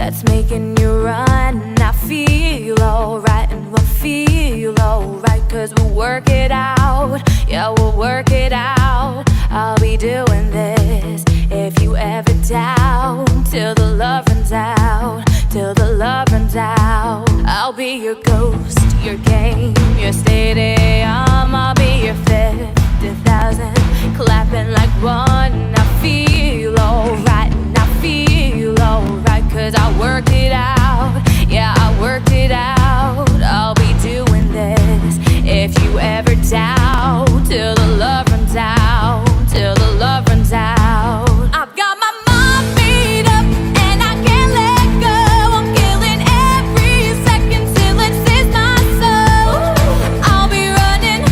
that's making you run. I feel alright and we'll feel alright, 'cause we'll work it out. Yeah, we'll work it out. I'll be doing this if you ever doubt, till the love runs out, till the love runs out. I'll be your ghost, your game, your stadium. I'll be your 50,000, clapping like one. I feel alright and I feel alright, 'cause I worked it out. Yeah, I worked it out. I'll be doing this if you ever doubt, till the love runs out, till the love runs out. I've got my mind made up and I can't let go. I'm killing every second till it saves my soul. I'll be running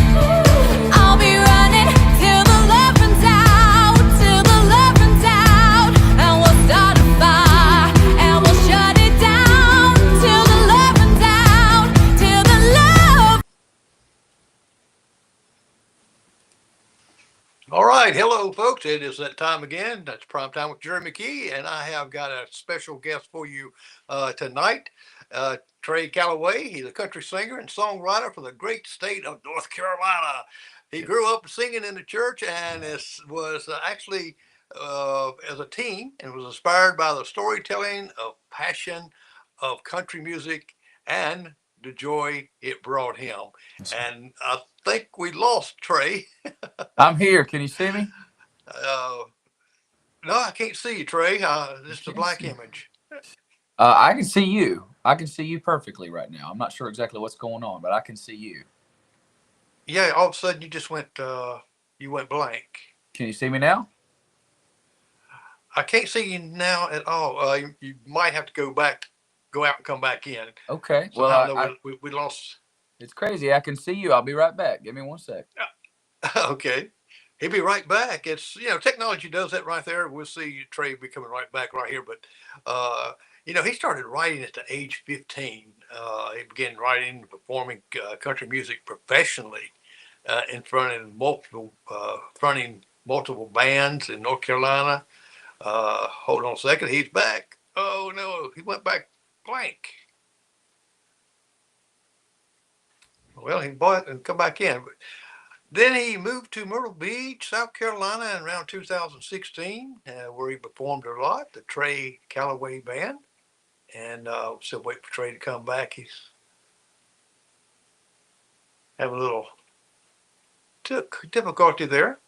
till the love runs out, till the love runs out. And we'll start a fire and we'll shut it down, till the love runs out, till the love. All right, hello, folks. It is that time again. That's Prime Time with Jerry McKee, and I have got a special guest for you tonight. Trey Calloway. He's a country singer and songwriter for the great state of North Carolina. He grew up singing in the church and was actually as a teen, and was inspired by the storytelling of passion of country music and the joy it brought him. And I think we lost Trey. I'm here. Can you see me? Uh, no, I can't see you, Trey. Just a Can't black see. image. I can see you. I can see you perfectly right now. I'm not sure exactly what's going on, but I can see you. Yeah, all of a sudden you went blank. Can you see me now? I can't see you now at all. You might have to go out and come back in. Okay. Somehow Well, we lost. it's crazy. I can see you. I'll be right back. Give me 1 sec. Okay. He'll be right back. It's, technology does that right there. We'll see Trey be coming right back right here. But, he started writing at the age 15. He began writing and performing country music professionally in front of fronting multiple bands in North Carolina. Hold on a second. He's back. Oh, no. He went back blank. Well, he bought and come back in. But then he moved to Myrtle Beach, South Carolina in around 2016, where he performed a lot, the Trey Calloway Band. And still wait for Trey to come back. He's having a little difficulty there.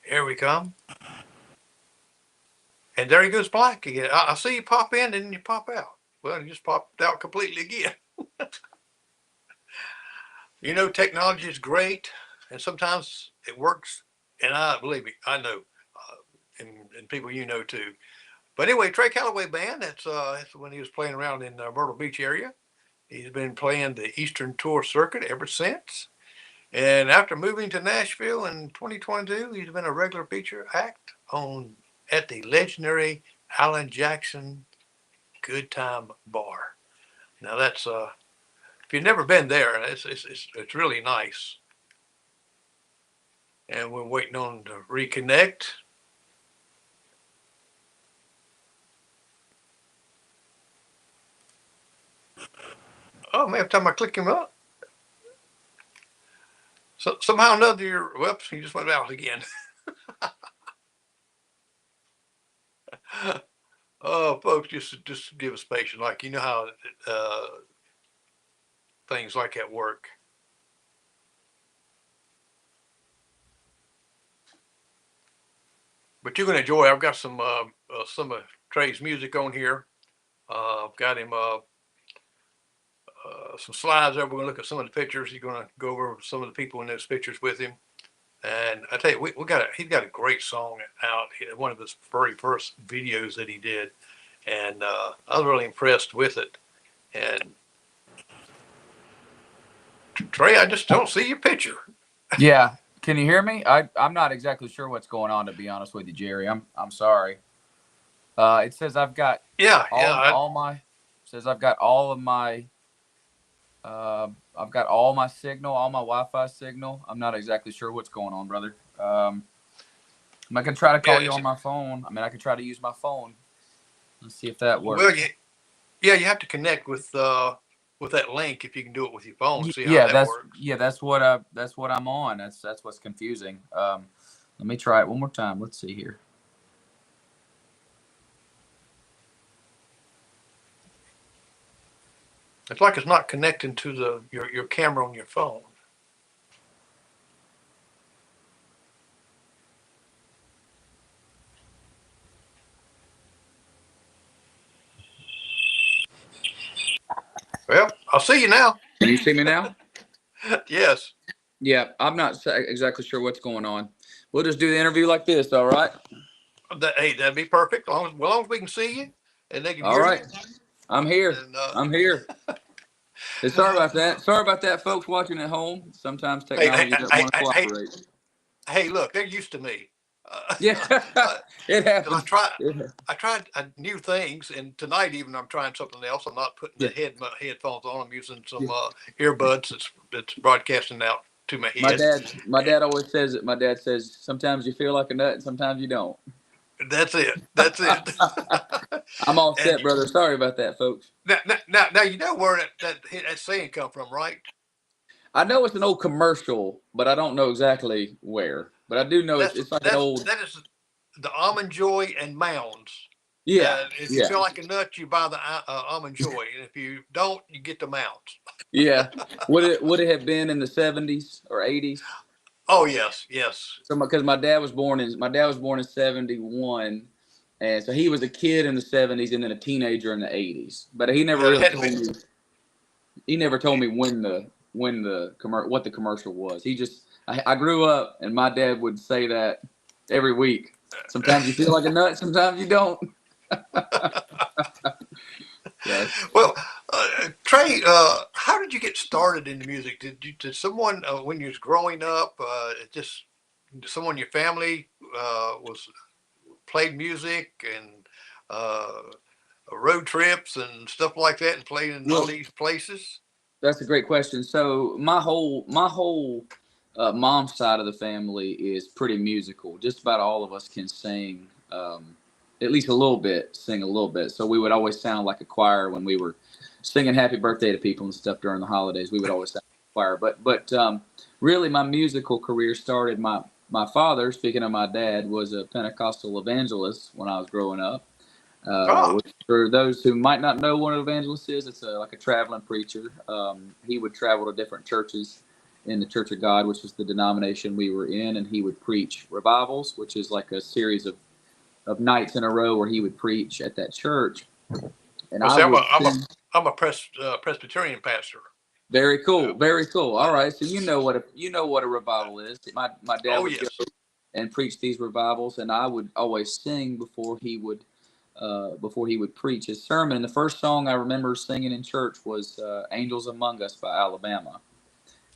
Here we come. And there he goes black again. I see you pop in and then you pop out. Well, you just popped out completely again. Technology is great, and sometimes it works. And believe me, I know, and people too. But anyway, Trey Calloway Band. That's when he was playing around in the Myrtle Beach area. He's been playing the Eastern Tour circuit ever since. And after moving to Nashville in 2022, he's been a regular feature act at the legendary Alan Jackson Good Time Bar. Now that's if you've never been there, it's really nice. And we're waiting on to reconnect. Oh man, every time I click him up, so somehow or another, whoops, he just went out again. Oh, folks, just give us patience. Like how things like that work. But you're gonna enjoy. I've got some of Trey's music on here. I've got him some slides there. We're gonna look at some of the pictures. He's gonna go over some of the people in those pictures with him. And I tell you, he's got a great song out. One of his very first videos that he did, and I was really impressed with it. And Trey, I just don't see your picture. Yeah. Can you hear me? I'm not exactly sure what's going on, to be honest with you, Jerry. I'm sorry. It says I've got I've got all of my I've got all my signal, all my Wi-Fi signal. I'm not exactly sure what's going on, brother. I can try to call you on my phone. I mean, I can try to use my phone. Let's see if that Well, works. yeah, you have to connect with that link if you can do it with your phone. See how Yeah, that works. that's what I'm on. That's what's confusing. Let me try it one more time. Let's see here. It's like it's not connecting to your camera on your phone. Well, I'll see you now. Can you see me now? Yes. Yeah, I'm not exactly sure what's going on. We'll just do the interview like this, all right? Hey, that'd be perfect. As long as we can see you and they can All hear you. right. I'm here. And I'm here. Hey, sorry about that. Sorry about that, folks watching at home. Sometimes hey, hey, technology doesn't hey, want to hey, hey, cooperate. hey, look, they're used to me. Yeah, it Because happens. I tried new things, and tonight even I'm trying something else. I'm not putting Yeah, the headphones on. I'm using some yeah. earbuds that's broadcasting out to my head. My dad always says it. My dad says sometimes you feel like a nut and sometimes you don't. That's it. That's it. I'm all And set, brother. Sorry about that, folks. now you know where that saying come from, right? I know it's an old commercial, but I don't know exactly where. But I do know it's like an old. That is the almond joy and mounds. Yeah, That if you yeah, feel like a nut, you buy the almond joy, and if you don't, you get the mounds. yeah. Would it have been in the 70s or 80s? Oh yes, yes. So because my dad was born in 71, and so he was a kid in the 70s and then a teenager in the 80s. But he never Well, it really had to told be. me. He never told me what the commercial was. I grew up and my dad would say that every week. Sometimes you feel like a nut, sometimes you don't. So Well, Trey, how did you get started in the music? Did someone when you was growing up, just someone in your family was played music and uh, road trips and stuff like that, and played in all well, these places? that's a great question. So my whole mom's side of the family is pretty musical. Just about all of us can sing, at least a little bit, sing a little bit. So we would always sound like a choir when we were singing "Happy Birthday" to people and stuff during the holidays. We would always sound like a choir. But really, my musical career started. My father, speaking of my dad, was a Pentecostal evangelist when I was growing up. Ah, Which for those who might not know what an evangelist is, it's like a traveling preacher. He would travel to different churches in the Church of God, which was the denomination we were in, and he would preach revivals, which is like a series of nights in a row where he would preach at that church. And well, I see, would sing. I'm a Presbyterian pastor. Very Uh, cool, very cool. All uh, right, so you know what a revival is. My dad oh would go yes. and preach these revivals, and I would always sing before he would preach his sermon. And the first song I remember singing in church was "Angels Among Us" by Alabama.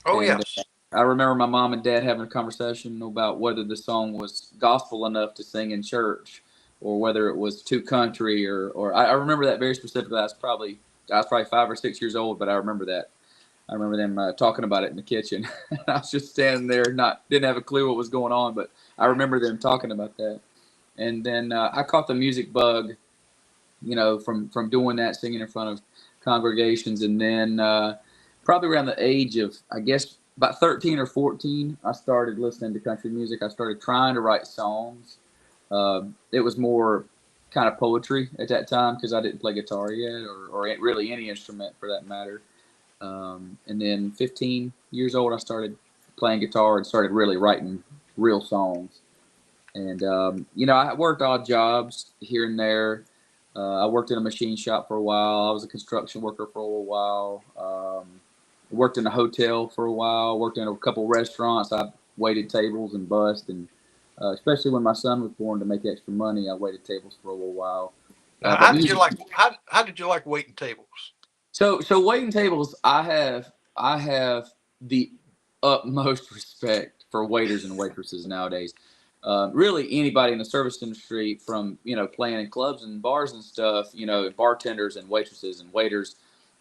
Oh And yes. I remember my mom and dad having a conversation about whether the song was gospel enough to sing in church, or whether it was too country, or I remember that very specifically. I was probably 5 or 6 years old, but I remember that. I remember them talking about it in the kitchen. I was just standing there, not didn't have a clue what was going on, but I remember them talking about that. And then I caught the music bug, from doing that, singing in front of congregations, and then probably around the age of, I guess, about 13 or 14, I started listening to country music. I started trying to write songs. It was more kind of poetry at that time because I didn't play guitar yet, or really any instrument for that matter. And then 15 years old, I started playing guitar and started really writing real songs. And I worked odd jobs here and there. I worked in a machine shop for a while. I was a construction worker for a little while. Worked in a hotel for a while. Worked in a couple restaurants. I waited tables and bussed, and especially when my son was born, to make extra money, I waited tables for a little while. Now, But music. how did you like waiting tables? So waiting tables, I have the utmost respect for waiters and waitresses nowadays. Really, anybody in the service industry, from playing in clubs and bars and stuff, bartenders and waitresses and waiters,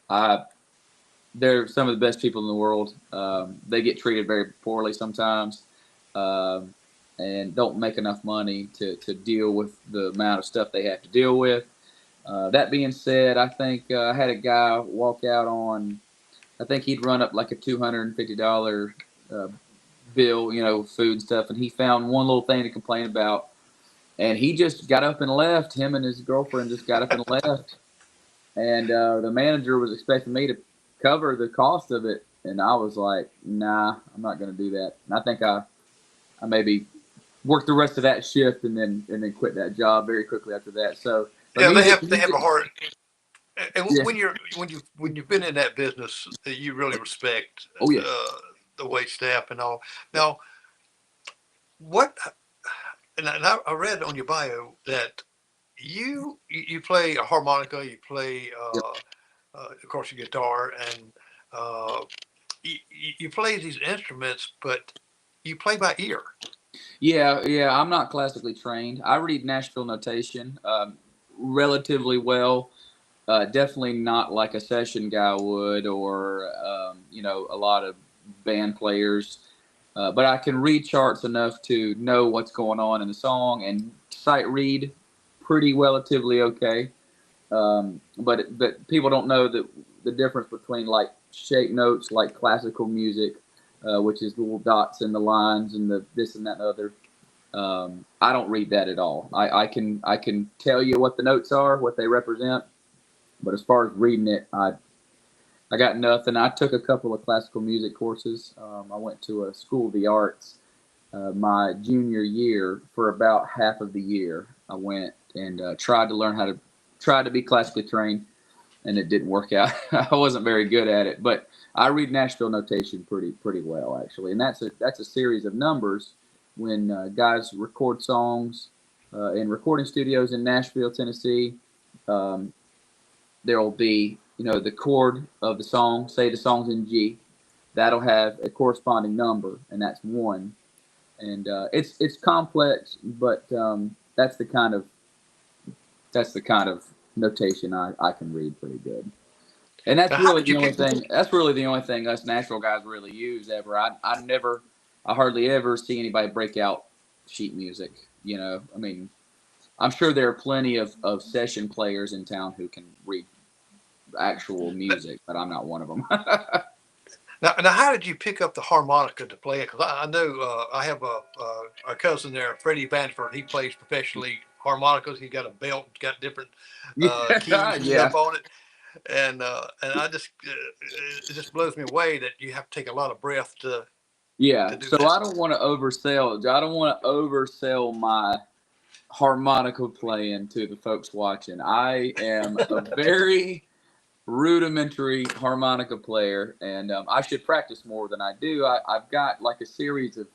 uh, they're some of the best people in the world. They get treated very poorly sometimes, um, and don't make enough money to deal with the amount of stuff they have to deal with. That being said, I think I had a guy walk out on. I think he'd run up like a $250 uh, bill, food and stuff, and he found one little thing to complain about, and he just got up and left. Him and his girlfriend just got up and left, and the manager was expecting me to cover the cost of it, and I was like, "Nah, I'm not going to do that." And I think I maybe worked the rest of that shift and then quit that job very quickly after that. So, but Yeah, music, they have music, a hard. And yeah, when you've been in that business, you really respect oh yeah, the wait staff and all. Now, what? And I read on your bio that you play a harmonica, you play yep. of course your guitar, and uh, you play these instruments, but you play by ear. Yeah. I'm not classically trained. I read Nashville notation relatively well. Definitely not like a session guy would, or a lot of band players. But I can read charts enough to know what's going on in the song and sight read pretty relatively okay. But people don't know the difference between like shape notes, like classical music, which is the little dots and the lines and the this and that and other. I don't read that at all. I can tell you what the notes are, what they represent, but as far as reading it, I got nothing. I took a couple of classical music courses. I went to a school of the arts my junior year for about half of the year. I went and tried to be classically trained, and it didn't work out. I wasn't very good at it, but I read Nashville notation pretty well actually, and that's a series of numbers. When guys record songs in recording studios in Nashville, Tennessee, um, there will be the chord of the song. Say the song's in G, that'll have a corresponding number, and that's one. And it's complex, but that's the kind of notation I can read pretty good. And Now, how did you get? That's really the only thing us natural guys really use ever. I hardly ever see anybody break out sheet music. I mean, I'm sure there are plenty of session players in town who can read actual music, but I'm not one of them. Now, how did you pick up the harmonica to play it? Because I know I have a cousin there, Freddie Banford. He plays professionally harmonicas. He got a belt, got different Yeah, keys and yeah, stuff on it, and I just it just blows me away that you have to take a lot of breath yeah. to do So that. I don't want to oversell. I don't want to oversell my harmonica playing to the folks watching. I am a very rudimentary harmonica player, and I should practice more than I do. I've got like a series of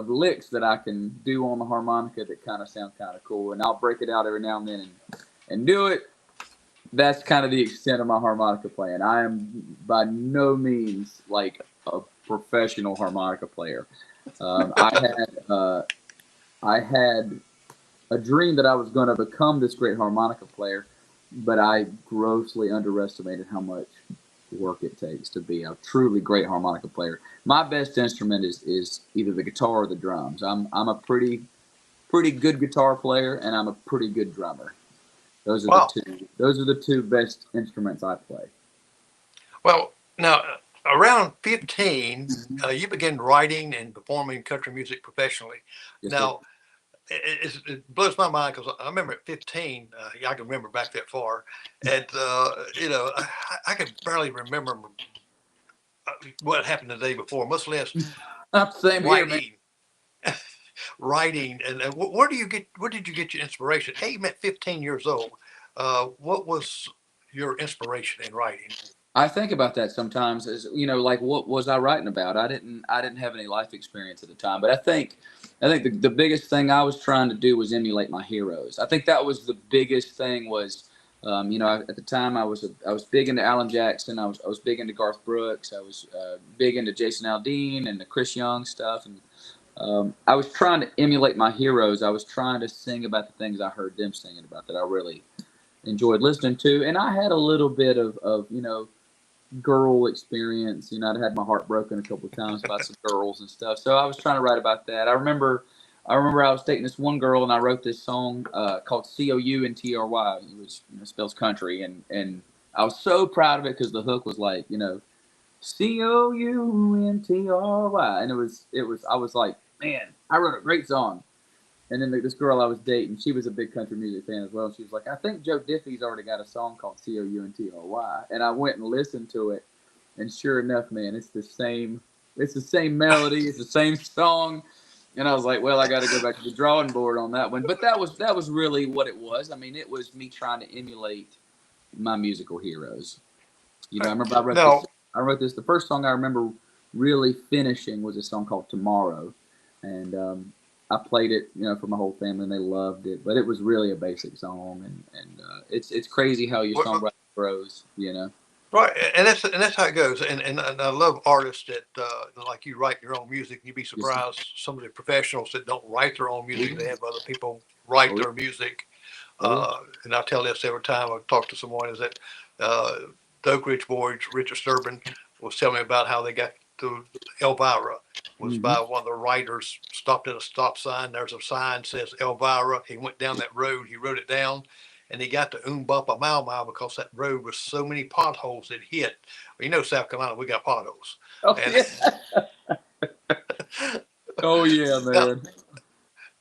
licks that I can do on the harmonica that kind of sound kind of cool, and I'll break it out every now and then and do it. That's kind of the extent of my harmonica playing. I am by no means like a professional harmonica player. I had a dream that I was going to become this great harmonica player, but I grossly underestimated how much work it takes to be a truly great harmonica player. My best instrument is either the guitar or the drums. I'm a pretty good guitar player, and I'm a pretty good drummer. Those are the Wow. two. Those are the two best instruments I play. Well, now around 15, you began writing and performing country music professionally. Yes, sir. Now, it blows my mind because I remember at 15, I can remember back that far, and I can barely remember what happened the day before, much less Same here, man. writing, writing. And where did you get your inspiration? Hey, you met 15 years old. What was your inspiration in writing? I think about that sometimes. As like what was I writing about? I didn't have any life experience at the time, but I think the biggest thing I was trying to do was emulate my heroes. I think that was the biggest thing. Was at the time I was big into Alan Jackson. I was big into Garth Brooks. I was big into Jason Aldean and the Chris Young stuff, and I was trying to emulate my heroes. I was trying to sing about the things I heard them singing about that I really enjoyed listening to, and I had a little bit of girl experience. I'd had my heart broken a couple of times by some girls and stuff. So I was trying to write about that. I remember I remember I was dating this one girl, and I wrote this song called Country, which spells country, and I was so proud of it because the hook was like, Country, and I was like, man, I wrote a great song. And then this girl I was dating, she was a big country music fan as well. And she was like, I think Joe Diffie's already got a song called Country. And I went and listened to it, and sure enough, man, it's the same melody, it's the same song. And I was like, well, I got to go back to the drawing board on that one. But that was really what it was. I mean, it was me trying to emulate my musical heroes. I remember I wrote this. The first song I remember really finishing was a song called Tomorrow. And I played it, for my whole family, and they loved it. But it was really a basic song. And it's crazy how your songwriting grows, Right, and that's how it goes. And I love artists that like you write your own music. You'd be surprised some of the professionals that don't write their own music. They have other people write their music. And I tell this every time I talk to someone is that the Oak Ridge Boys, Richard Sturbin, was telling me about how they got to Elvira. Was by one of the writers stopped at a stop sign. There's a sign that says Elvira. He went down that road. He wrote it down. And he got to Bumpa Mau because that road was so many potholes it hit. Well, South Carolina, we got potholes. Oh, yeah. Oh, yeah, man.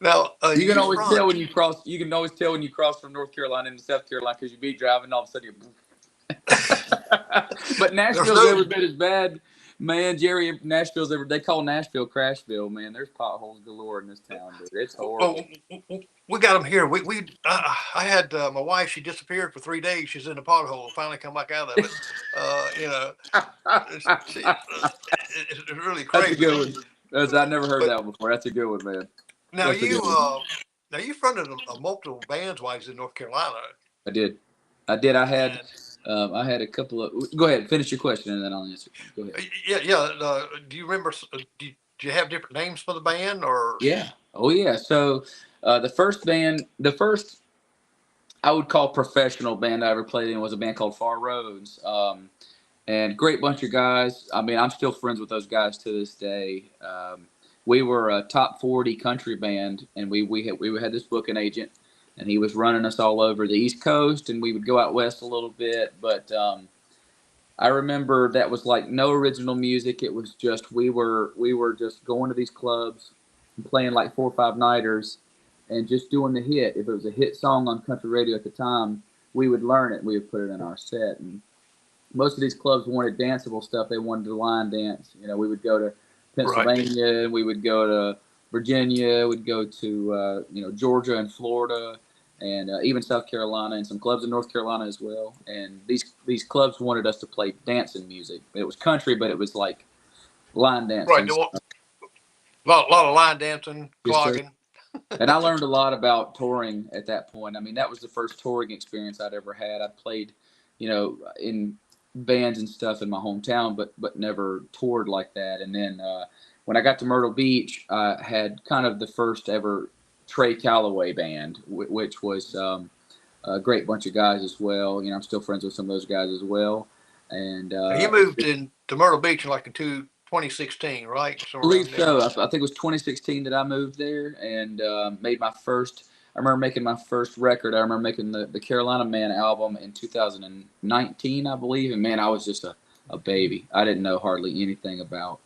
Now you can always tell when you cross. You can always tell when you cross from North Carolina into South Carolina because you be driving, all of a sudden But Nashville's every bit as bad. Man, Jerry, they call Nashville Crashville, man. There's potholes galore in this town, dude. It's horrible. We got them here. I had my wife. She disappeared for 3 days. She's in a pothole. Finally come back out of it. It's really crazy. That's a good one. I never heard that one before. That's a good one, man. Now you fronted a multiple bands while you was in North Carolina. I did. I had a couple of. Go ahead, finish your question, and then I'll answer. Go ahead. Yeah. Do you remember? Do you have different names for the band, or? Yeah. Oh yeah. So the first I would call professional band I ever played in was a band called Far Roads, and great bunch of guys. I mean, I'm still friends with those guys to this day. We were a top 40 country band, and we had this booking agent. And he was running us all over the East Coast, and we would go out west a little bit. But I remember that was like no original music. It was just we were just going to these clubs and playing like 4 or 5 nighters and just doing the hit. If it was a hit song on country radio at the time, we would learn it and we would put it in our set. And most of these clubs wanted danceable stuff. They wanted to line dance. We would go to Pennsylvania, and we would go to Virginia, we'd go to Georgia and Florida. And even South Carolina and some clubs in North Carolina as well. And these clubs wanted us to play dancing music. It was country, but it was like line dancing. Right, a lot of line dancing, clogging. And I learned a lot about touring at that point. I mean, that was the first touring experience I'd ever had. I played, in bands and stuff in my hometown, but never toured like that. And then when I got to Myrtle Beach, I had kind of the first ever Trey Calloway band, which was a great bunch of guys as well. I'm still friends with some of those guys as well. And you moved to Myrtle Beach in 2016, right? I believe so. I think it was 2016 that I moved there and made my first. I remember making my first record. I remember making the Carolina Man album in 2019, I believe. And man, I was just a baby. I didn't know hardly anything about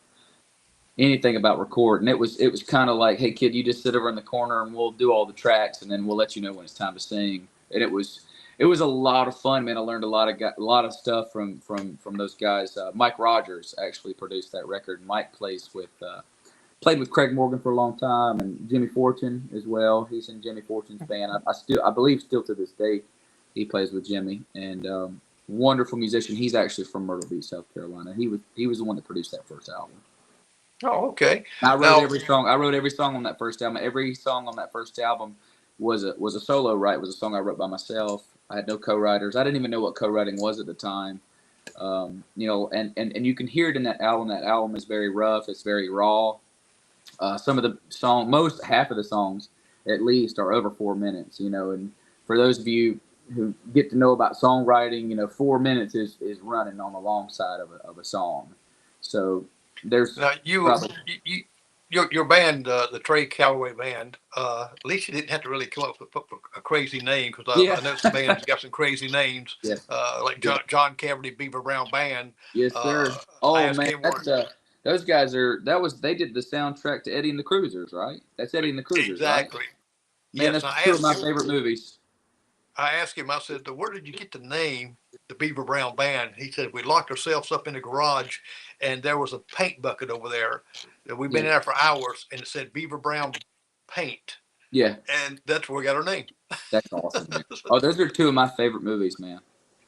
recording. It was kind of like, hey kid, you just sit over in the corner and we'll do all the tracks and then we'll let you know when it's time to sing. And it was a lot of fun, man. I learned a lot of stuff from those guys. Mike Rogers actually produced that record. Mike played with Craig Morgan for a long time, and Jimmy Fortune as well. He's in Jimmy Fortune's band. I believe still to this day he plays with Jimmy, and wonderful musician. He's actually from Myrtle Beach, South Carolina. He was the one that produced that first album. Oh, okay. I wrote every song. I wrote every song on that first album. Every song on that first album was a solo write. It was a song I wrote by myself. I had no co-writers. I didn't even know what co-writing was at the time. And you can hear it in that album. That album is very rough. It's very raw. Some of the half of the songs, at least, are over 4 minutes. And for those of you who get to know about songwriting, 4 minutes is running on the long side of a song. So there's now your band, the Trey Calloway band, at least you didn't have to really come up with a crazy name, because Yeah. I know some bands got some crazy names, Yes. like Yeah. John Cavity Beaver Brown Band. Yes, sir. I Oh asked man, him one. that's those guys are they did the soundtrack to Eddie and the Cruisers, right? That's Eddie and the Cruisers, right? Exactly. Man, Yes, that's and two of my favorite movies. I asked him, I said, where did you get the name, the Beaver Brown Band? He said, we locked ourselves up in the garage, and there was a paint bucket over there. And we've been Yeah. in there for hours, and it said Beaver Brown Paint. Yeah, And that's where we got our name. that's awesome, man. Oh, those are two of my favorite movies, man.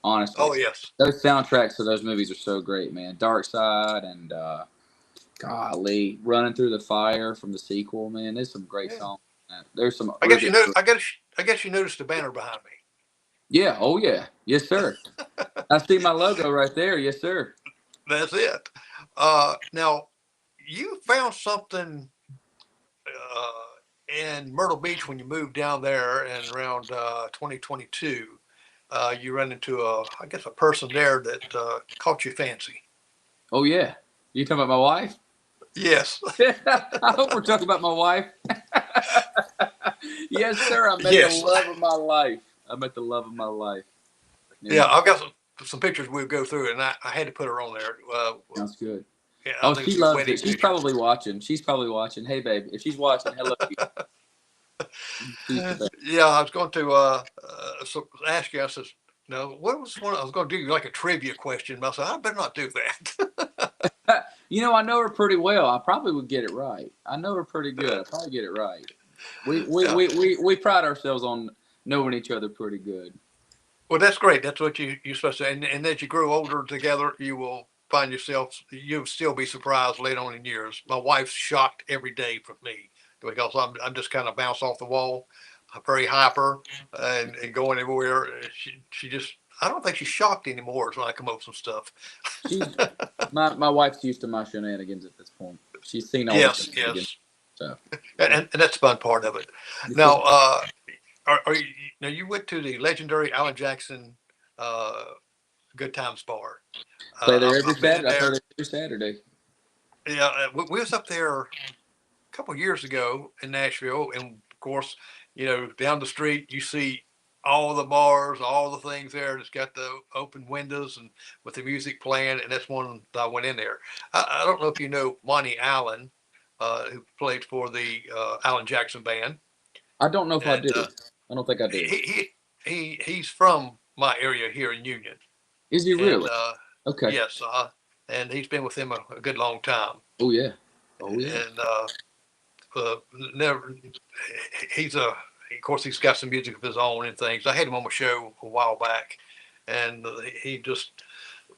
Honestly, Oh, yes. those soundtracks of those movies are so great, man. Dark Side and golly, Running Through the Fire from the sequel, man. There's some great Yeah. songs. Man. There's some I guess really you know. I guess you noticed the banner behind me. yeah. Oh yeah, yes sir. I see my logo right there. Yes sir. That's it. Now, you found something in Myrtle Beach when you moved down there in around 2022. You ran into I guess, a person there that caught your fancy. Oh yeah. You talking about my wife? Yes. I hope we're talking about my wife. Yes, sir. I met Yes. the love of my life. I met the love of my life. Yeah, I've got some pictures we'll go through, and I had to put her on there. Sounds good. Yeah, Oh, I think she it's a loves wedding it. She's picture. probably watching. She's probably watching. Hey, babe, if she's watching, hello. She's the best. Yeah, I was going to ask you. I said, no, what was one? I was going to do like a trivia question, but I said, I better not do that. You know, I know her pretty well. I probably would get it right. I know her pretty good. I probably get it right. Yeah. We pride ourselves on knowing each other pretty good. Well, that's great. That's what you're supposed to. And as you grow older together, you will find yourself. You'll still be surprised later on in years. My wife's shocked every day from me, because I'm just kind of bounce off the wall. I'm very hyper and going everywhere. She just, I don't think she's shocked anymore when I come up with some stuff. She's my wife's used to my shenanigans at this point. She's seen all the Yes, shenanigans. yes. So And that's the fun part of it. Now, are you, now you went to the legendary Alan Jackson Good Times Bar. play there every I've been in Saturday. I play there. there every Saturday. Yeah, we was up there a couple of years ago in Nashville, and of course, down the street you see all the bars, all the things there. It's got the open windows and with the music playing, and that's one that I went in there. I don't know if you know Monty Allen, who played for the Alan Jackson Band. I don't know if I And do. I don't think I do. he's from my area here in Union, Is he and really? Okay. yes, and he's been with him a good long time, Oh yeah. Oh yeah. and never he's a of course he's got some music of his own and things. I had him on my show a while back, and he just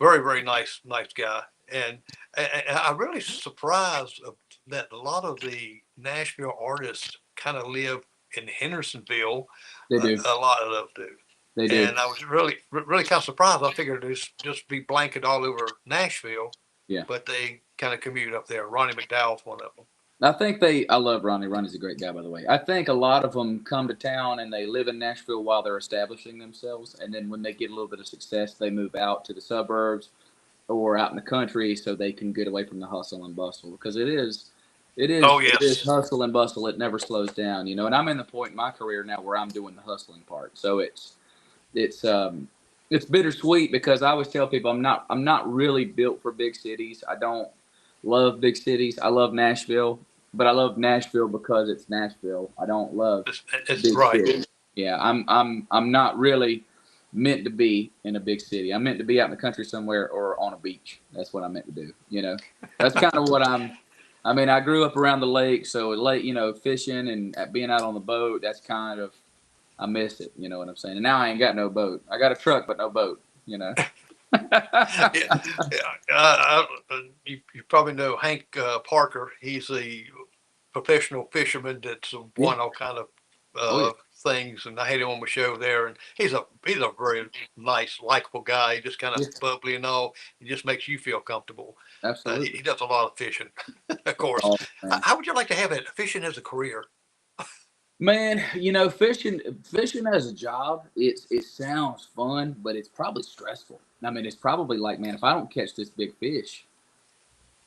very nice guy, and I'm really surprised that a lot of the Nashville artists kind of live in Hendersonville. They do. A lot of them do. They do. And I was really kind of surprised. I figured it'd just be blanket all over Nashville. Yeah. But they kind of commute up there. Ronnie McDowell's one of them. I love Ronnie. Ronnie's a great guy, by the way. I think a lot of them come to town and they live in Nashville while they're establishing themselves. And then when they get a little bit of success, they move out to the suburbs or out in the country so they can get away from the hustle and bustle. Because it is Oh, yes. it is hustle and bustle. It never slows down, and I'm in the point in my career now where I'm doing the hustling part. So it's bittersweet, because I always tell people I'm not really built for big cities. I don't love big cities. I love Nashville, but I love Nashville because it's Nashville. I don't love It's big right. cities. Yeah, I'm not really meant to be in a big city. I'm meant to be out in the country somewhere or on a beach. That's what I'm meant to do. That's kind of what I grew up around the lake, so fishing and being out on the boat, that's kind of, I miss it, you know what I'm saying? And now I ain't got no boat. I got a truck, but no boat, Yeah, you probably know Hank Parker. He's a professional fisherman that's won all kind of things, and I had him on my show there. And he's a very nice, likable guy. He just kind of bubbly and all. He just makes you feel comfortable. Absolutely. He does a lot of fishing, of course. Oh, man. How would you like to have it? Fishing as a career? Man, fishing as a job, it sounds fun, but it's probably stressful. I mean, it's probably like, man, if I don't catch this big fish,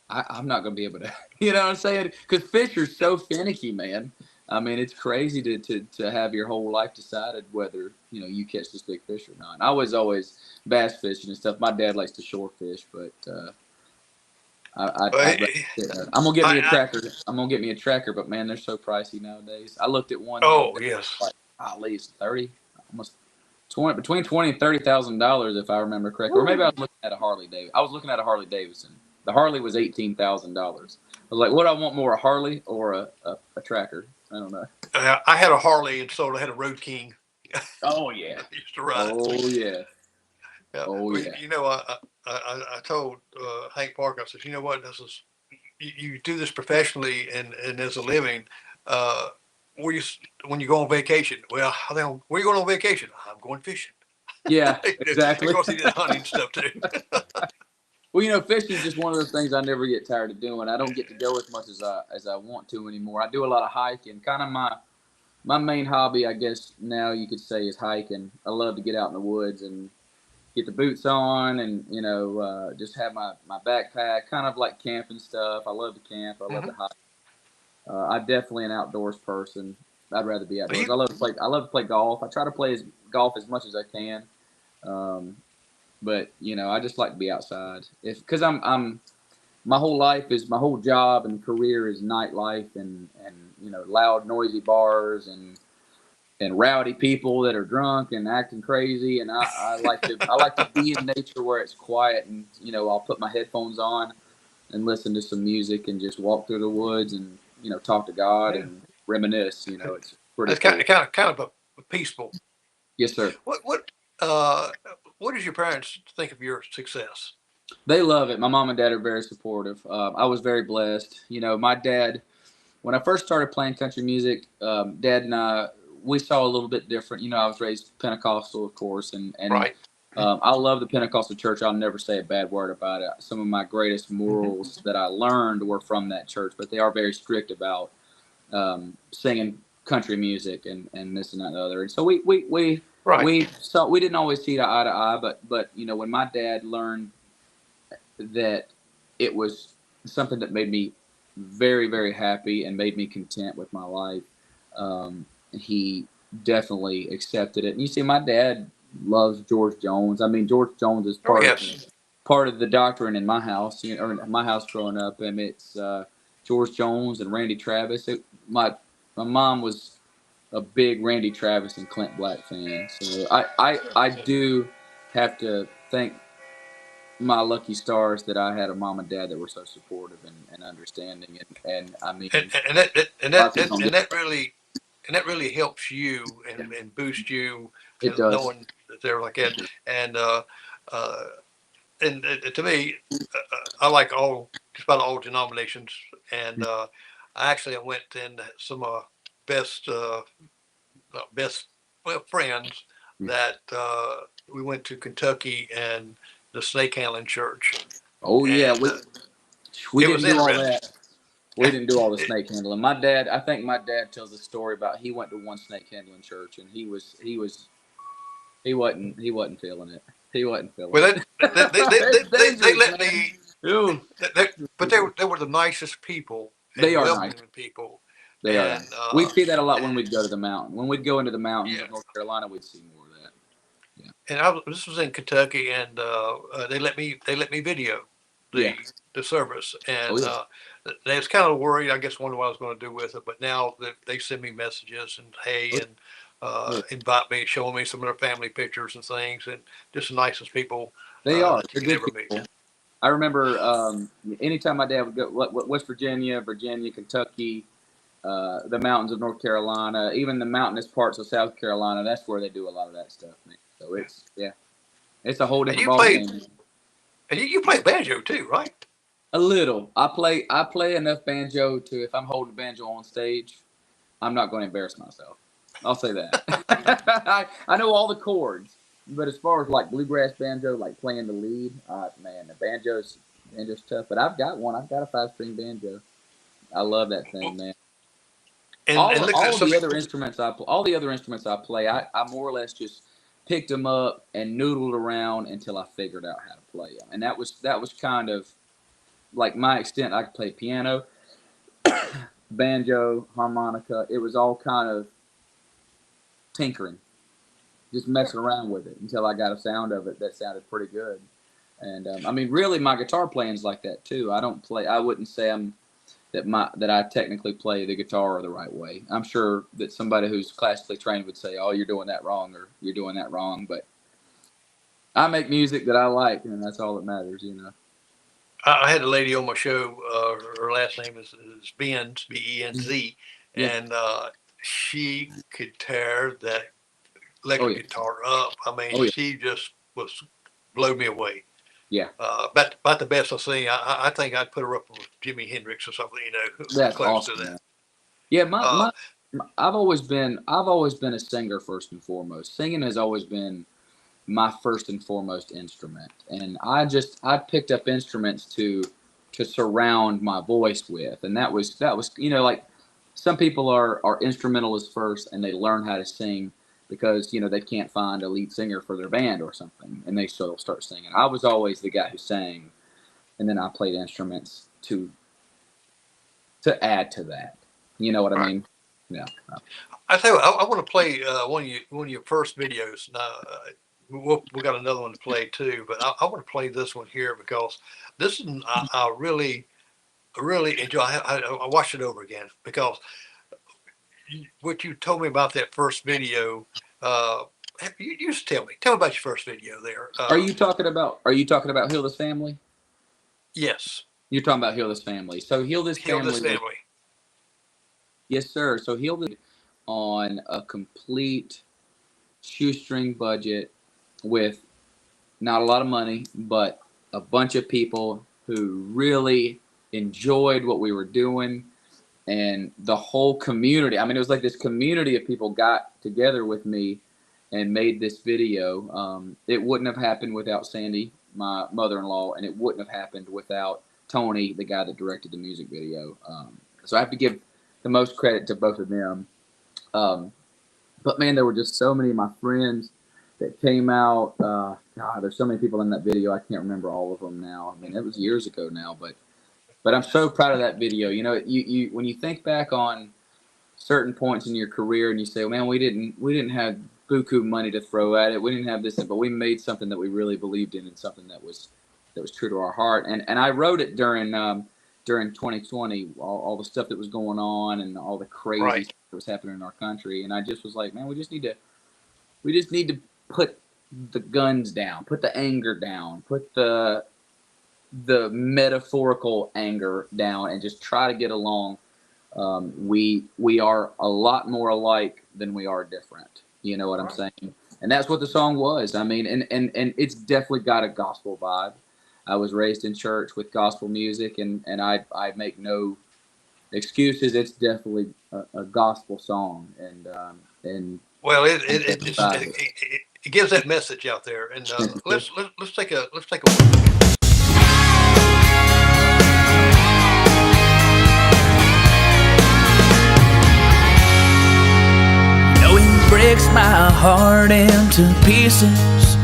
I'm not going to be able to, you know what I'm saying? Because fish are so finicky, man. I mean, it's crazy to have your whole life decided whether, you know, you catch this big fish or not. And I was always bass fishing and stuff. My dad likes to shore fish, but I'd rather I, I'm gonna get me a I, tracker. I'm gonna get me a tracker, but man, they're so pricey nowadays. I looked at one the other oh day, yes. like at least 30, almost 20, between $20,000 and $30,000 if I remember correctly. Or maybe I was looking at a Harley Davidson. I was looking at a Harley Davidson. The Harley was $18,000. I was like, what do I want more, a Harley or a tracker? I don't know. I had a Harley, and so I had a Road King. Oh yeah. I used to ride. Oh yeah. Yeah. Oh Well, yeah. you know, I told Hank Park, I said, you know what, this is you do this professionally and as a living. Uh, where you when you go on vacation? Well, where you going on vacation? I'm going fishing. Yeah, Of exactly. course, he did hunting stuff too. Well, you know, fishing is just one of those things I never get tired of doing. I don't get to go as much as I want to anymore. I do a lot of hiking. Kind of my main hobby, I guess now you could say, is hiking. I love to get out in the woods and get the boots on, and you know, just have my backpack, kind of like camping stuff. I love to camp. I love Hmm. to hike. I'm definitely an outdoors person. I'd rather be outdoors. You, I love to play. I love to play golf. I try to play golf as much as I can. Um, but you know, I just like to be outside. If because I'm my whole job and career is nightlife and you know, loud noisy bars and rowdy people that are drunk and acting crazy, and I like to be in nature where it's quiet, and you know, I'll put my headphones on and listen to some music and just walk through the woods and you know, talk to God yeah, and reminisce. You know, it's pretty that's kind cool. of a peaceful. Yes, sir. What uh what does your parents think of your success? They love it. My mom and dad are very supportive. I was very blessed. You know, my dad, when I first started playing country music, Dad and I, we saw a little bit different. You know, I was raised Pentecostal, of course, and Right. I love the Pentecostal church. I'll never say a bad word about it. Some of my greatest Mm-hmm. morals that I learned were from that church, but they are very strict about singing country music and this and that and the other. And so Right. we didn't always see eye to eye, but you know, when my dad learned that it was something that made me very, very happy and made me content with my life. He definitely accepted it. And you see, my dad loves George Jones. I mean, George Jones is Oh yes. part of the doctrine in my house, you know, or in my house growing up, and it's George Jones and Randy Travis. My mom was a big Randy Travis and Clint Black fan, so I do have to thank my lucky stars that I had a mom and dad that were so supportive and understanding, and I and, mean, and that and a lot that of people don't and get that really helps you that. and boosts you, It does. knowing that they're like that. And uh, to me, I like all just about all denominations. And I actually went in some best best well friends that we went to Kentucky and the snake handling church, Oh yeah, and we it was didn't do all interesting. that. We didn't do all the It, snake handling. My dad, I think my dad tells a story about he went to one snake handling church and he wasn't feeling it. He wasn't feeling well, it. they, It's they dangerous, let man. me Ooh, but they were the nicest people they and are nice. welcoming people, They are and nice. We see that a lot when we'd go to the mountain. When we'd go into the mountains yeah, of North Carolina, we'd see more of that. Yeah. and this was in Kentucky, and they let me video Yeah. the service, Oh and yeah. they was kind of worried, I guess, wondering what I was going to do with it, but now they send me messages and hey, Oh, and yeah. invite me, showing me some of their family pictures and things, and just the nicest people They are. that you They're can good ever meet. people. I remember anytime my dad would go West Virginia, Kentucky, the mountains of North Carolina, even the mountainous parts of South Carolina. That's where they do a lot of that stuff, man. So it's yeah, it's a whole And different you ball play game. and you play banjo too, right? A little. I play enough banjo to if I'm holding banjo on stage, I'm not going to embarrass myself. I'll say that. I know all the chords, but as far as like bluegrass banjo, like playing the lead, man, the banjo's tough. But I've got one. I've got a 5 string banjo. I love that thing, man. And looking at All of some the other instruments all the other instruments I play, I more or less just picked them up and noodled around until I figured out how to play them. And that was kind of like my extent, I could play piano, banjo, harmonica. It was all kind of tinkering, just messing around with it until I got a sound of it that sounded pretty good. And I mean, really, my guitar playing's like that too. I don't play. I wouldn't say that I technically play the guitar the right way. I'm sure that somebody who's classically trained would say, "Oh, you're doing that wrong," or "You're doing that wrong." But I make music that I like, and that's all that matters, you know. I had a lady on my show. Her last name is Benz, Benz, Yeah. and she could tear that electric Oh, yeah. guitar up. I mean, Oh, yeah. she just blew me away. Yeah. About the best I've seen. I think I'd put her up with Jimi Hendrix or something, you know, That's close awesome, to that. man. Yeah, I've always been a singer first and foremost. Singing has always been my first and foremost instrument, and I picked up instruments to surround my voice with, and that was you know, like some people are instrumentalists first, and they learn how to sing because, you know, they can't find a lead singer for their band or something, and they start singing. I was always the guy who sang, and then I played instruments to add to that. You know what I mean? Yeah. I tell you, I want to play one of your first videos. Now, we got another one to play too, but I want to play this one here because this is I really enjoy. I watched it over again because what you told me about that first video. You just tell me about your first video there. Are you talking about Heal This Family? Yes. You're talking about Heal This Family. So Heal This Family. Yes, sir. So Heal This on a complete shoestring budget with not a lot of money, but a bunch of people who really enjoyed what we were doing, and the whole community. I mean, it was like this community of people got together with me and made this video. It wouldn't have happened without Sandy, my mother-in-law, and it wouldn't have happened without Tony, the guy that directed the music video. So I have to give the most credit to both of them. But man, there were just so many of my friends that came out. God, there's so many people in that video. I can't remember all of them now. I mean, it was years ago now, but I'm so proud of that video. You know, you when you think back on certain points in your career and you say, oh, man, we didn't have buku money to throw at it. We didn't have this, but we made something that we really believed in and something that was true to our heart. And I wrote it during 2020, all the stuff that was going on and all the crazy stuff that was happening in our country. And I just was like, man, we just need to put the guns down, put the anger down, put the metaphorical anger down, and just try to get along. We are a lot more alike than we are different. You know what I'm saying? And that's what the song was. I mean, and it's definitely got a gospel vibe. I was raised in church with gospel music, and I make no excuses. It's definitely a gospel song, and well, it gives that message out there. And let's take a look. Breaks my heart into pieces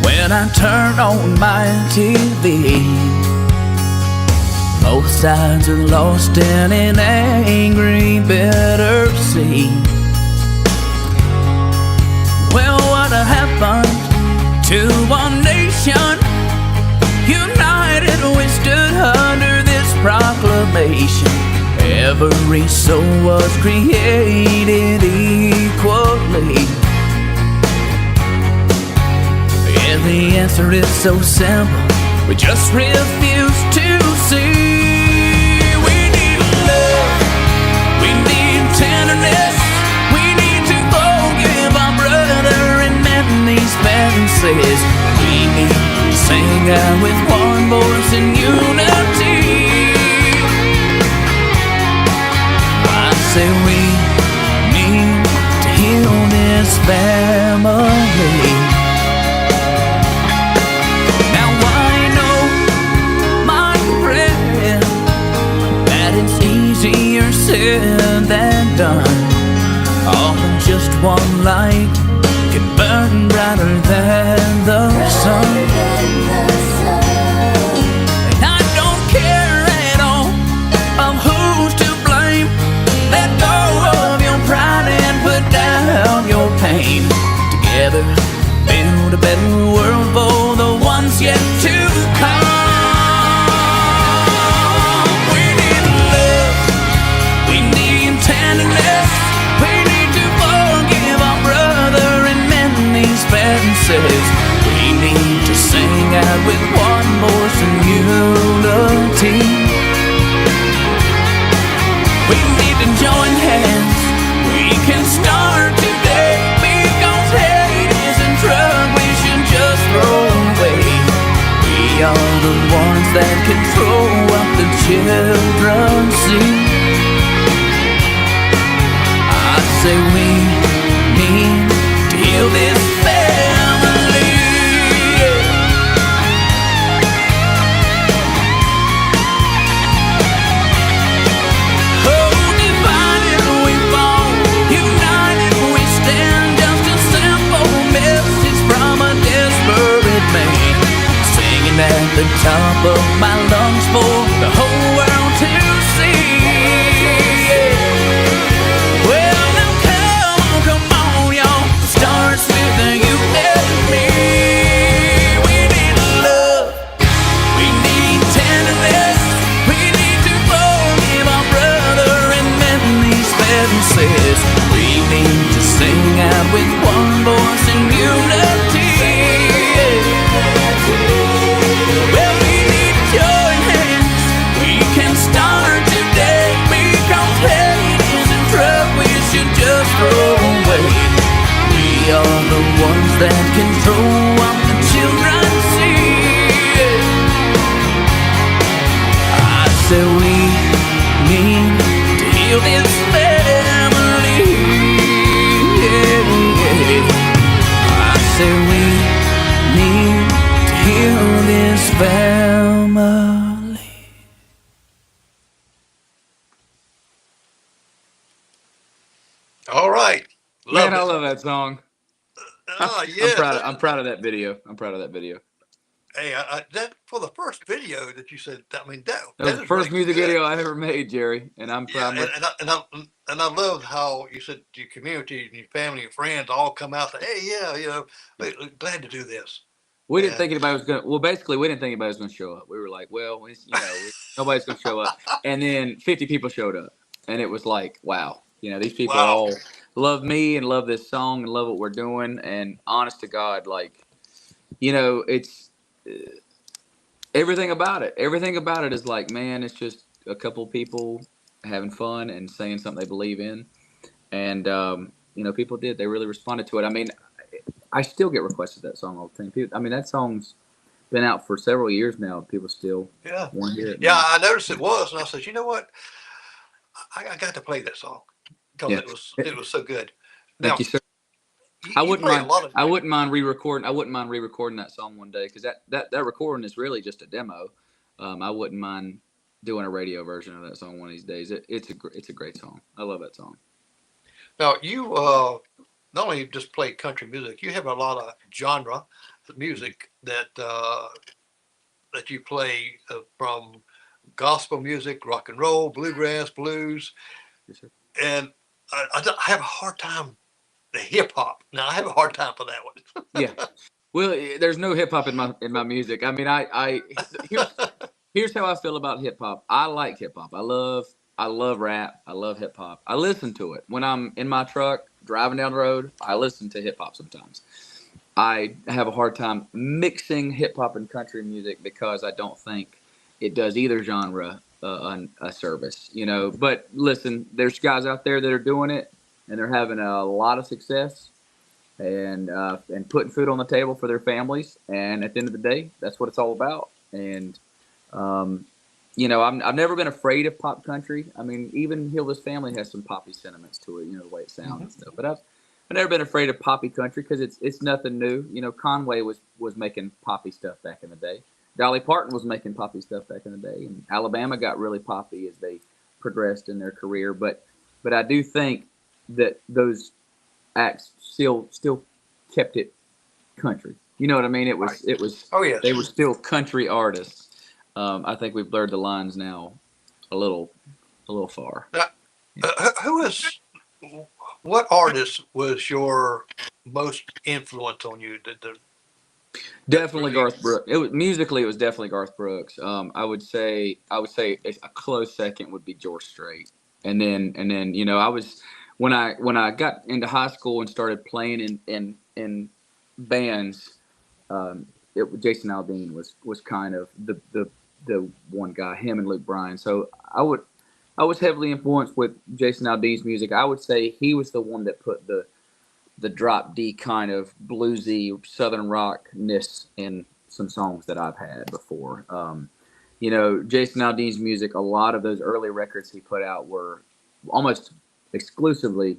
when I turn on my TV. Both sides are lost in an angry, bitter sea. Well, what happened to our nation? United we stood under this proclamation. Every soul was created equally. Yeah, the answer is so simple, we just refuse to see. We need love, we need tenderness, we need to forgive our brother and mend these fences. We need to sing out with one voice in unity. Say we need to heal this family. Now I know, my friend, that it's easier said than done. All in just one light can burn brighter than the sun. And I don't care children see. I say we need to heal this family. Oh, divided we fall, united we stand. Just a simple message from a desperate man, singing at the top of my lungs for the whole world to see. Well, now come on, y'all. It starts with you and me. We need love. We need tenderness. We need to forgive our brother and mend these fences. We need to sing out with one voice in unity. Well, we need to join hands. We can start today, because hate is a drug we should just throw away. We are the ones that control what the children see. I say we need to heal this family. I say we need to heal this family. All right. Love Man, I it. love that song. Oh, I'm yes. proud of that video. I'm proud of that video. Hey, that for the first video that you said, I mean, That that was is the first really music good. video I ever made, Jerry, and I'm Yeah, proud. and I love how you said your community and your family and friends all come out and say, hey, yeah, we're glad to do this. We didn't And think anybody was gonna. Well, basically, we didn't think anybody was gonna show up. We were like, well, nobody's gonna show up. And then 50 people showed up, and it was like, wow, these people wow. all love me and love this song and love what we're doing. And honest to God, like, it's everything about it. Everything about it is like, man, it's just a couple people having fun and saying something they believe in. And people did. They really responded to it. I mean, I still get requested that song all the time. I mean, that song's been out for several years now. People still Yeah. want to hear it. Yeah, Man. I noticed it was, and I said, you know what? I got to play that song because Yeah. it was so good. Thank Now, you, sir. you play a lot of. I wouldn't mind re-recording. I wouldn't mind re-recording that song one day, because that recording is really just a demo. I wouldn't mind doing a radio version of that song one of these days. It's a great song. I love that song. Now, you not only just play country music, you have a lot of genre music that you play from gospel music, rock and roll, bluegrass, blues, Yes, sir. and I have a hard time the hip hop. Now I have a hard time for that one. Yeah. Well, there's no hip hop in my music. I mean, here's how I feel about hip hop. I like hip hop. I love rap. I love hip hop. I listen to it when I'm in my truck driving down the road. I listen to hip hop sometimes. I have a hard time mixing hip hop and country music, because I don't think it does either genre a service. But listen, there's guys out there that are doing it, and they're having a lot of success, and putting food on the table for their families. And at the end of the day, that's what it's all about. And I've never been afraid of pop country. I mean, even Heal This Family has some poppy sentiments to it, the way it sounds and stuff. But I've never been afraid of poppy country, because it's nothing new. Conway was making poppy stuff back in the day. Dolly Parton was making poppy stuff back in the day, and Alabama got really poppy as they progressed in their career. But I do think that those acts still kept it country. You know what I mean? It was Oh yes. They were still country artists. I think we've blurred the lines now a little far. What artist was your most influence on you? Definitely Garth Brooks. It was definitely Garth Brooks. I would say a close second would be George Strait, and then I was when I got into high school and started playing in bands. Jason Aldean was kind of the one guy, him and Luke Bryan. So I was heavily influenced with Jason Aldean's music. I would say he was the one that put the drop D kind of bluesy southern rockness in some songs that I've had before. You know, Jason Aldean's music, a lot of those early records he put out were almost exclusively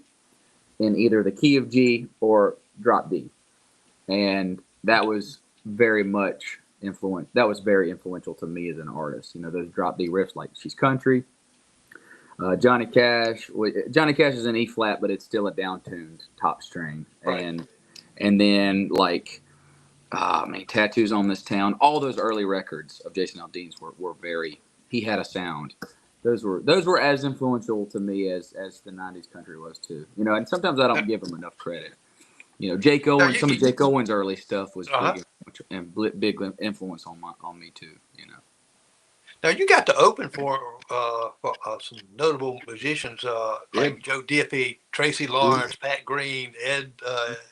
in either the key of G or drop D. And that was very much that was very influential to me as an artist. You know, those drop D riffs like She's Country. Johnny Cash is in E flat, but it's still a down-tuned top string. Right. And then like, Tattoos on This Town. All those early records of Jason Aldean's were very. He had a sound. Those were as influential to me as the '90s country was too. You know, and sometimes I don't give him enough credit. You know, Jake Owen. Some of Jake Owen's early stuff was big influence on me too. You know. Now you got to open for some notable musicians like Joe Diffie, Tracy Lawrence, Pat Green,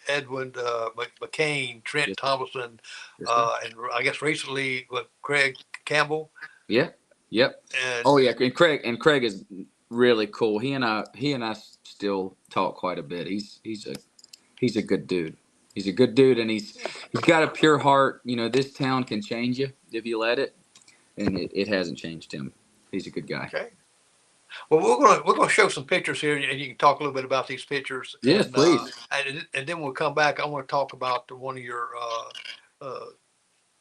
Edwin McCain, Trent Thompson, and I guess recently Craig Campbell. Yeah. Yep. And Craig is really cool. He and I still talk quite a bit. He's a good dude. He's a good dude, and he's got a pure heart. You know, this town can change you if you let it. And it hasn't changed him. He's a good guy. Okay. Well, we're gonna show some pictures here, and you can talk a little bit about these pictures. Yes, and, please. And then we'll come back. I want to talk about one of your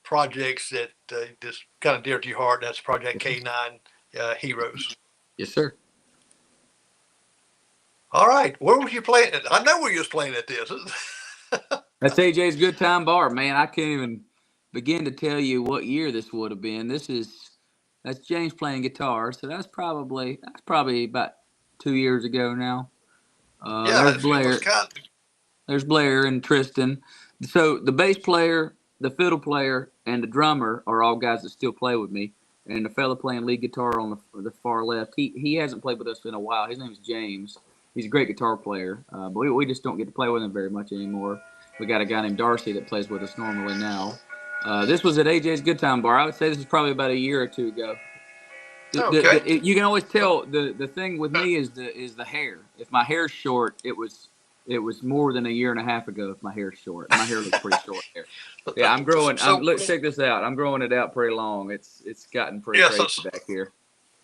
projects that is kind of dear to your heart. That's Project K9 Heroes. Yes, sir. All right. Where was you playing? I know where you was playing at this. That's AJ's Good Time Bar, man. I can't even begin to tell you what year this would have been. That's James playing guitar, so that's probably about 2 years ago now. There's Blair. There's Blair and Tristan. So the bass player, the fiddle player, and the drummer are all guys that still play with me. And the fella playing lead guitar on the far left, he hasn't played with us in a while. His name is James. He's a great guitar player, but we just don't get to play with him very much anymore. We got a guy named Darcy that plays with us normally now. This was at AJ's Good Time Bar. I would say this is probably about a year or two ago. You can always tell the thing with me is the hair. If my hair's short, it was more than a year and a half ago. If my hair's short, my hair looks pretty short here. Yeah, I'm growing. Let's check this out. I'm growing it out pretty long. It's gotten pretty crazy back here.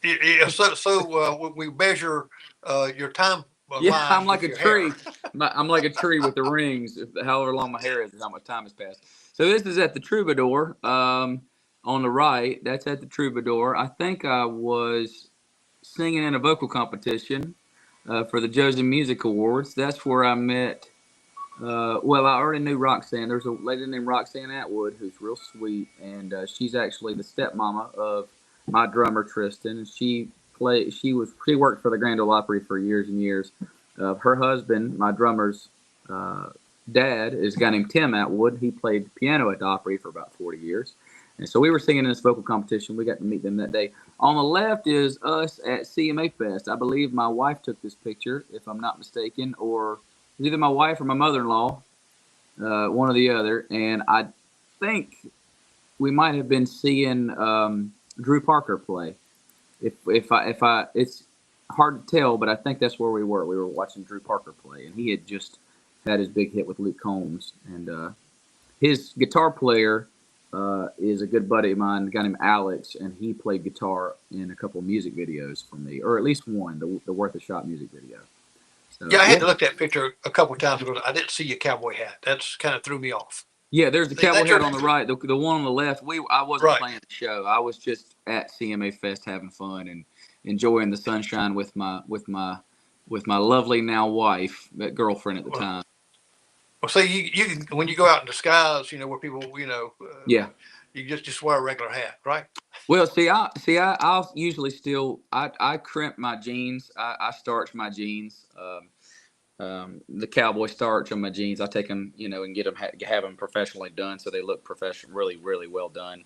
Yeah. So we measure your time. Yeah, I'm like a tree. I'm like a tree with the rings. However long my hair is how much time has passed. So this is at the Troubadour on the right. That's at the Troubadour. I think I was singing in a vocal competition for the Josie Music Awards. That's where I met. I already knew Roxanne. There's a lady named Roxanne Atwood who's real sweet, and she's actually the stepmama of my drummer Tristan. And she worked for the Grand Ole Opry for years and years. Her husband, my drummer's dad, is a guy named Tim Atwood. He played piano at the Opry for about 40 years. And so we were singing in this vocal competition. We got to meet them that day. On the left is us at CMA Fest. I believe my wife took this picture, if I'm not mistaken, or it was either my wife or my mother-in-law, one or the other. And I think we might have been seeing Drew Parker play. It's hard to tell, but I think that's where we were. We were watching Drew Parker play, and he had just had his big hit with Luke Combs. And his guitar player is a good buddy of mine, a guy named Alex, and he played guitar in a couple of music videos for me, or at least one, the Worth a Shot music video. So, I had to look at that picture a couple of times because I didn't see your cowboy hat. That's kind of threw me off. Yeah, there's the cowboy hat on the right. The one on the left, I wasn't playing the show. I was just at CMA Fest having fun and enjoying the sunshine with my lovely now wife, that girlfriend at the time. Well, so you can, when you go out in disguise, where people, you just wear a regular hat, right? Well, I'll usually still, I crimp my jeans. I starch my jeans. The cowboy starch on my jeans, I take them, and have them professionally done so they look professional, really, really well done.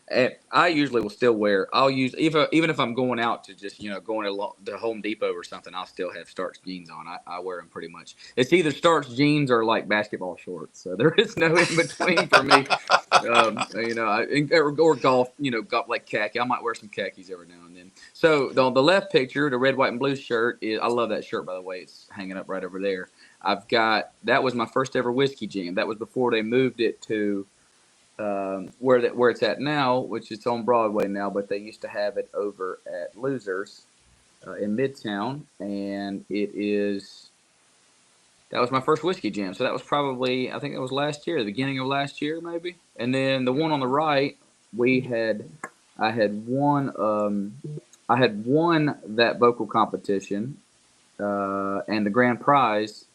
And I usually will still wear. Even if I'm going out to just going to Home Depot or something, I'll still have starched jeans on. I wear them pretty much. It's either starched jeans or like basketball shorts. So there is no in between for me. Or golf. Golf like khaki. I might wear some khakis every now and then. So the left picture, the red, white, and blue shirt I love that shirt, by the way. It's hanging up right over there. That was my first ever whiskey jam. That was before they moved it to where it's at now, which is on Broadway now, but they used to have it over at Losers in Midtown, and that was my first whiskey jam. So that was probably, I think it was last year, the beginning of last year, maybe. And then the one on the right, I had won that vocal competition, and the grand prize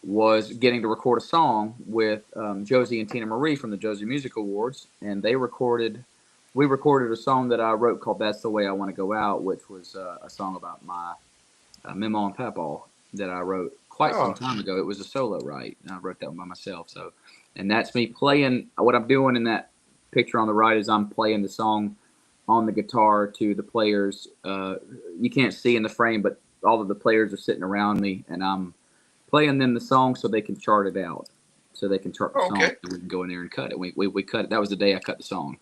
was getting to record a song with Josie and Tina Marie from the Josie Music Awards, and we recorded a song that I wrote called "That's the Way I Want to Go Out," which was a song about my Mima and Papa that I wrote quite some time ago. It was a solo write, and I wrote that one by myself. So, and that's me playing. What I'm doing in that picture on the right is I'm playing the song on the guitar to the players. You can't see in the frame, but all of the players are sitting around me, and I'm playing them the song so they can chart it out, so they can chart the song, and we can go in there and cut it. We cut it. That was the day I cut the song.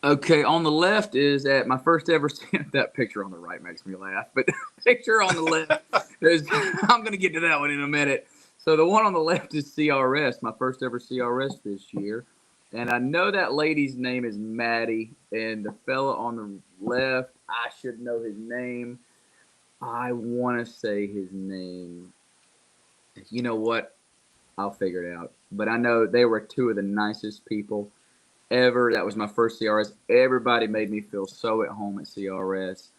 Okay, on the left is at my first ever. That picture on the right makes me laugh, but the picture on the left is. I'm going to get to that one in a minute. So the one on the left is CRS, my first ever CRS this year, and I know that lady's name is Maddie, and the fella on the left, I should know his name. I want to say his name. You know what? I'll figure it out. But I know they were two of the nicest people ever. That was my first CRS. Everybody made me feel so at home at CRS.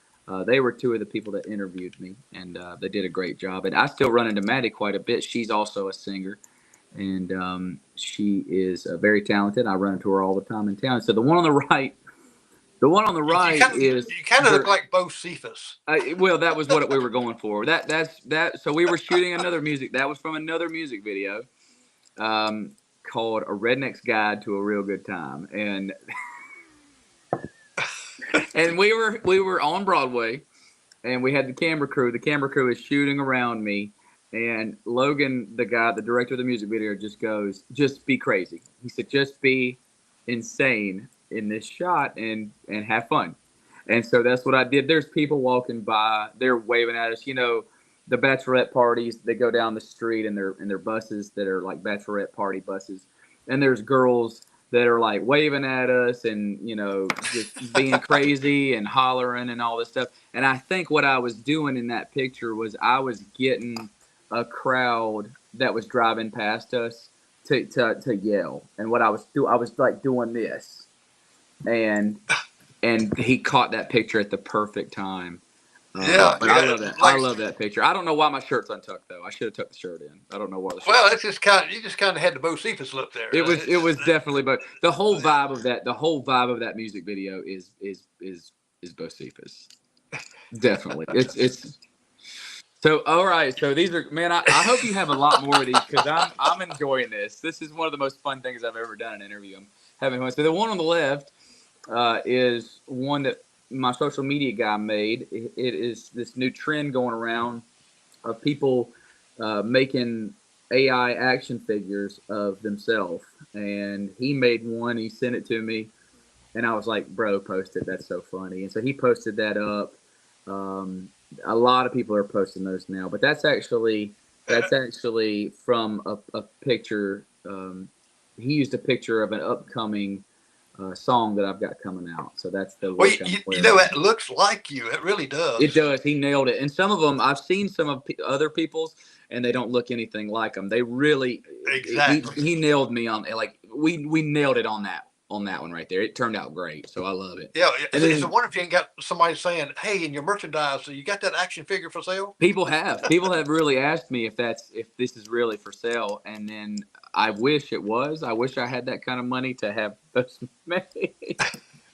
They were two of the people that interviewed me, and they did a great job. And I still run into Maddie quite a bit. She's also a singer, and she is very talented. I run into her all the time in town. So the one on the right. The one on the right is. You kind of look like Bo Cephas. Well, that was what we were going for. That's. So we were shooting another music. That was from another music video, called "A Redneck's Guide to a Real Good Time," and we were on Broadway, and we had the camera crew. The camera crew is shooting around me, and Logan, the director of the music video, just goes, "Just be crazy." He said, "Just be insane in this shot and have fun." And so that's what I did. There's people walking by, they're waving at us. You know, the bachelorette parties, they go down the street in their buses that are like bachelorette party buses, and there's girls that are like waving at us and, you know, just being crazy and hollering and all this stuff. And I think what I was doing in that picture was I was getting a crowd that was driving past us to yell. And what I was like doing this. And he caught that picture at the perfect time. Yeah, I love that. I love that picture. I don't know why my shirt's untucked though. I should have tucked the shirt in. I don't know why. Well, it's just you just kind of had the Bo Cephas look there. It was definitely, but the whole vibe of that music video is Bo Cephas. Definitely, it's. So all right, so these are, man. I hope you have a lot more of these because I'm enjoying this. This is one of the most fun things I've ever done in an interview. I'm having fun. So the one on the left. Is one that my social media guy made. It is this new trend going around of people making AI action figures of themselves. And he made one, he sent it to me, and I was like, bro, post it. That's so funny. And so he posted that up. A lot of people are posting those now, but that's actually from a picture. He used a picture of an upcoming song that I've got coming out. So that's the well, you know, it looks like you. It really does. It does. He nailed it. And some of them, I've seen some of other people's, and they don't look anything like him. They really, exactly. He nailed me on, like, we nailed it on that one right there. It turned out great. So I love it. Yeah. It's a wonder if you ain't got somebody saying, hey, in your merchandise, so you got that action figure for sale? People have really asked me if this is really for sale. And then I wish it was. I wish I had that kind of money to have those made.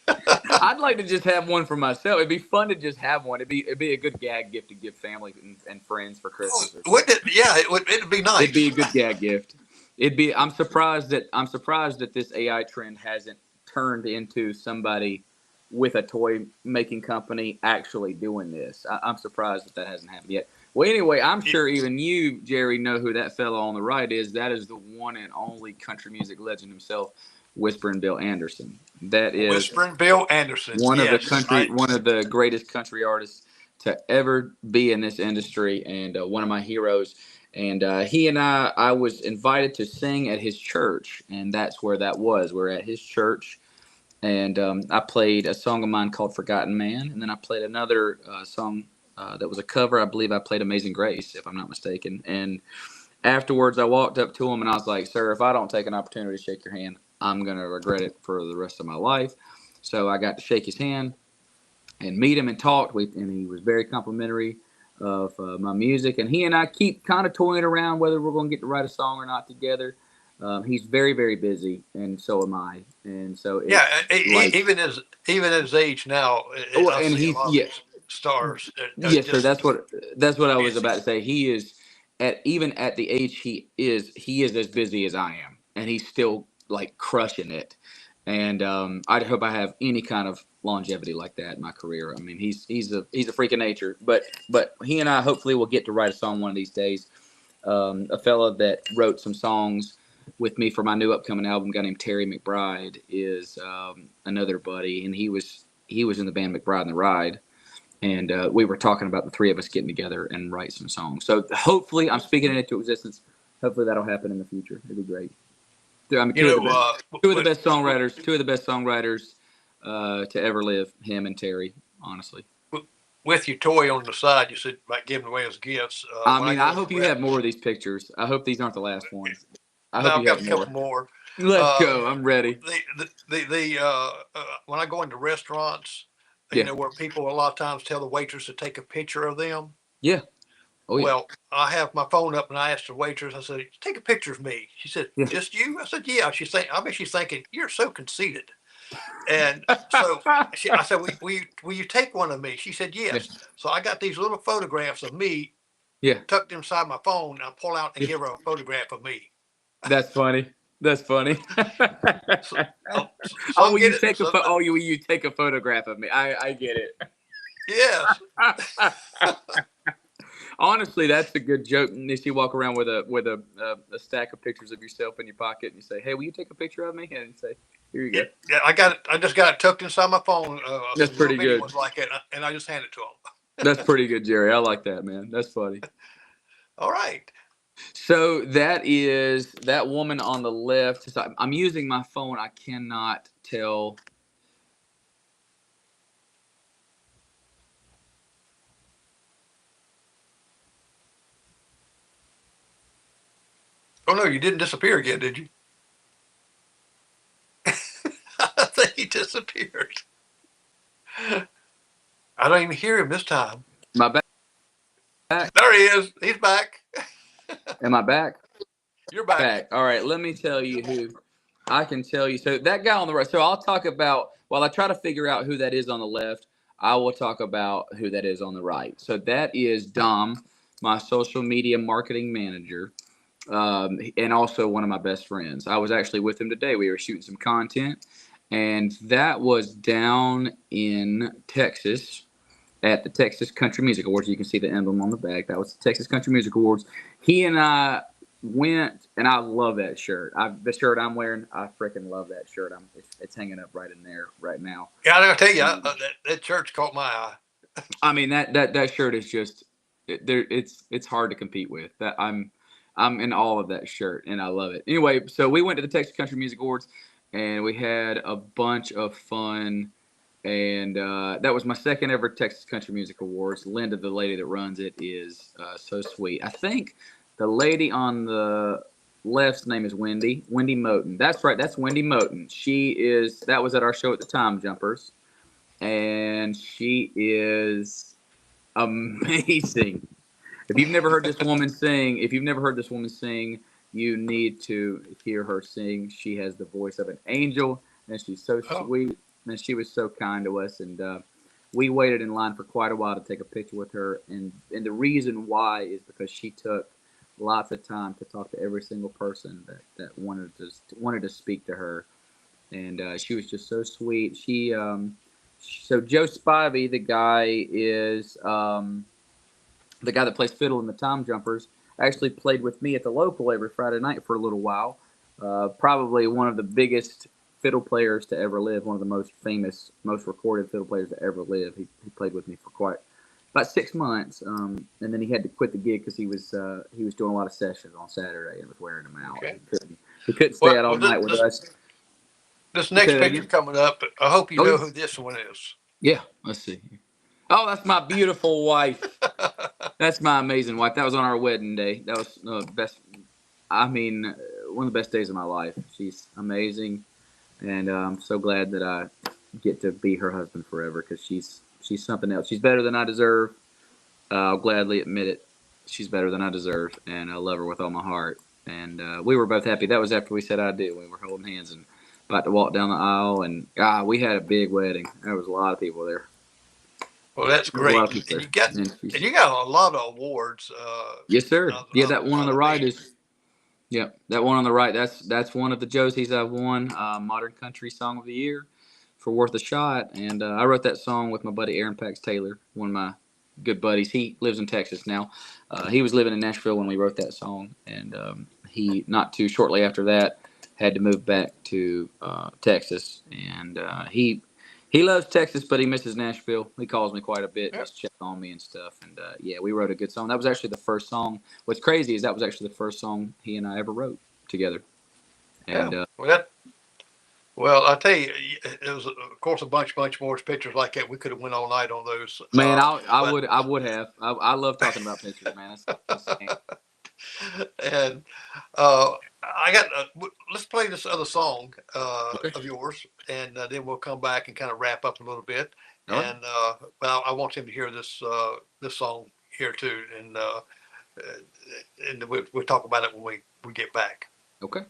I'd like to just have one for myself. It'd be fun to just have one. It'd be a good gag gift to give family and friends for Christmas. Wouldn't it? Yeah, it'd be nice. It'd be a good gag gift. I'm surprised that this AI trend hasn't turned into somebody with a toy making company actually doing this. I'm surprised that hasn't happened yet. Well, anyway, I'm sure even you, Jerry, know who that fellow on the right is. That is the one and only country music legend himself, Whisperin' Bill Anderson. That is Whisperin' Bill Anderson, one of the greatest country artists to ever be in this industry, and one of my heroes. And he and I was invited to sing at his church, and that's where that was. We're at his church, and I played a song of mine called "Forgotten Man," and then I played another song that was a cover. I believe I played "Amazing Grace," if I'm not mistaken. And afterwards, I walked up to him and I was like, "Sir, if I don't take an opportunity to shake your hand, I'm gonna regret it for the rest of my life." So I got to shake his hand and meet him and talked with, and he was very complimentary of my music. And he and I keep kind of toying around whether we're going to get to write a song or not together. He's very, very busy, and so am I. And so it's like, even at his age now, I and see a he's lot of these stars that are yes, sir. just That's what I was busy. about to say. He is even at the age he is as busy as I am, and he's still like crushing it. And I hope I have any kind of longevity like that in my career. I mean, he's a freak of nature. But he and I hopefully will get to write a song one of these days. A fella that wrote some songs with me for my new upcoming album, a guy named Terry McBride, is another buddy, and he was in the band McBride and the Ride. And we were talking about the three of us getting together and write some songs. So hopefully, I'm speaking it into existence. Hopefully, that'll happen in the future. It'd be great. I mean, two of the best songwriters to ever live. Him and Terry, honestly. With your toy on the side, you said about giving away as gifts. I hope you have more of these pictures. I hope these aren't the last ones. I hope I've you got have a more. couple more. Let's go. I'm ready. When I go into restaurants, Yeah. where people a lot of times tell the waitress to take a picture of them. Yeah. Oh yeah. Well, I have my phone up and I asked the waitress, I said, "Take a picture of me." She said, Yeah. "Just you?" I said, "Yeah." I bet she's thinking, "You're so conceited." And so I said, will you take one of me? She said, "Yes." Yeah. So I got these little photographs of me Yeah. tucked inside my phone. I pull out and Yeah. give her a photograph of me. That's funny. That's funny. So, will you take a photograph of me? I get it. Yes. Honestly, that's a good joke. And if you walk around with a stack of pictures of yourself in your pocket, and you say, "Hey, will you take a picture of me?" And you say, "Here you go." Yeah, I got it. I just got it tucked inside my phone. That's pretty good. Was like it, and I just handed it to him. That's pretty good, Jerry. I like that, man. That's funny. All right. So that is that woman on the left. So I'm using my phone. I cannot tell. Oh no, you didn't disappear again, did you? I think he disappeared. I don't even hear him this time. My back. There he is. He's back. Am I back? You're back. All right. Let me tell you who. I can tell you. So that guy on the right. So I'll talk about while I try to figure out who that is on the left. I will talk about who that is on the right. So that is Dom, my social media marketing manager, and also one of my best friends. I was actually with him today. We were shooting some content, and that was down in Texas at the Texas Country Music Awards. You can see the emblem on the back. That was the Texas Country Music Awards. He and I went, and I love that shirt. The shirt I'm wearing, I freaking love that shirt. It's hanging up right in there right now. Yeah, I gotta tell you, that church caught my eye. I mean that shirt is just it's hard to compete with. That I'm in awe of that shirt, and I love it. Anyway, so we went to the Texas Country Music Awards, and we had a bunch of fun. And that was my second ever Texas Country Music Awards. Linda, the lady that runs it, is so sweet. I think the lady on the left's name is Wendy Moten. That's right. That's Wendy Moten. That was at our show at the Time Jumpers. And she is amazing. If you've never heard this woman sing, you need to hear her sing. She has the voice of an angel, and she's so sweet. And she was so kind to us, and we waited in line for quite a while to take a picture with her. And the reason why is because she took lots of time to talk to every single person that wanted to speak to her, and she was just so sweet. So Joe Spivey, the guy that plays fiddle in the Time Jumpers, actually played with me at the local every Friday night for a little while. Probably one of the biggest fiddle players to ever live, one of the most famous, most recorded fiddle players to ever live. He played with me for about 6 months, and then he had to quit the gig because he was doing a lot of sessions on Saturday and was wearing them out. Okay. He couldn't stay out all night with us. This next Say that picture coming up. I hope you Oh, know yes. who this one is. Yeah, let's see. Oh, that's my beautiful wife. That's my amazing wife. That was on our wedding day. That was the best. I mean, one of the best days of my life. She's amazing, and I'm so glad that I get to be her husband forever because she's something else. She's better than I deserve. I'll gladly admit it. She's better than I deserve, and I love her with all my heart. And we were both happy. That was after we said I do. We were holding hands and about to walk down the aisle, and we had a big wedding. There was a lot of people there. Well, that's great. And you got a lot of awards. Yes, sir. Yeah, that one on the right is. Yeah, that one on the right. That's one of the Josies I've won. Modern Country Song of the Year for Worth a Shot, and I wrote that song with my buddy Aaron Pax Taylor, one of my good buddies. He lives in Texas now. He was living in Nashville when we wrote that song, and he not too shortly after that had to move back to Texas, and he loves Texas, but he misses Nashville. He calls me quite a bit, just check on me and stuff. And yeah, we wrote a good song. That was actually the first song. What's crazy is that was actually the first song he and I ever wrote together. And well, I tell you, it was of course a bunch more pictures like that. We could have went all night on those. Man, I would have. I love talking about pictures, man. That's and I got. Let's play this other song of yours, and then we'll come back and kind of wrap up a little bit. All and but I want him to hear this song here too, and we'll talk about it when we get back. Okay.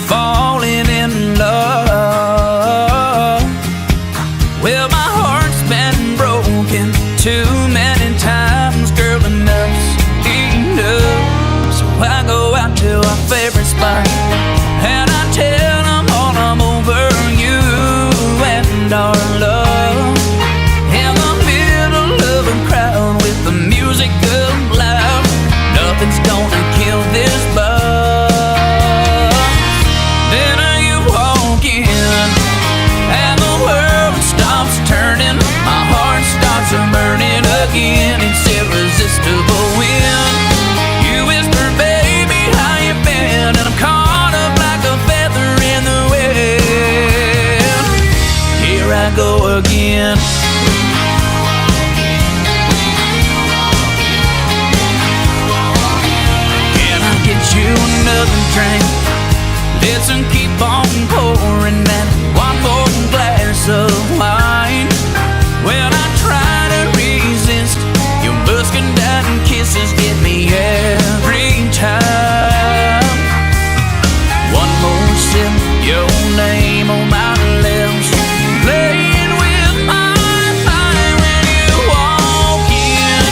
Falling in love. Well, my heart's been broken too many times, girl, enough's enough. So I go out to our favorite spot and I tell them all I'm over you and our love. In the middle of a crowd with the music up loud, nothing's gonna kill this buzz. Then you walk in and the world stops turning. My heart starts burning again. It's irresistible when you whisper, baby, how you been? And I'm caught up like a feather in the wind. Here I go again. You another drink. Listen, keep on pouring, man. One more glass of wine. When I try to resist, your muscadine kisses get me every time. One more sip, your name on my lips, playing with my mind when you walk in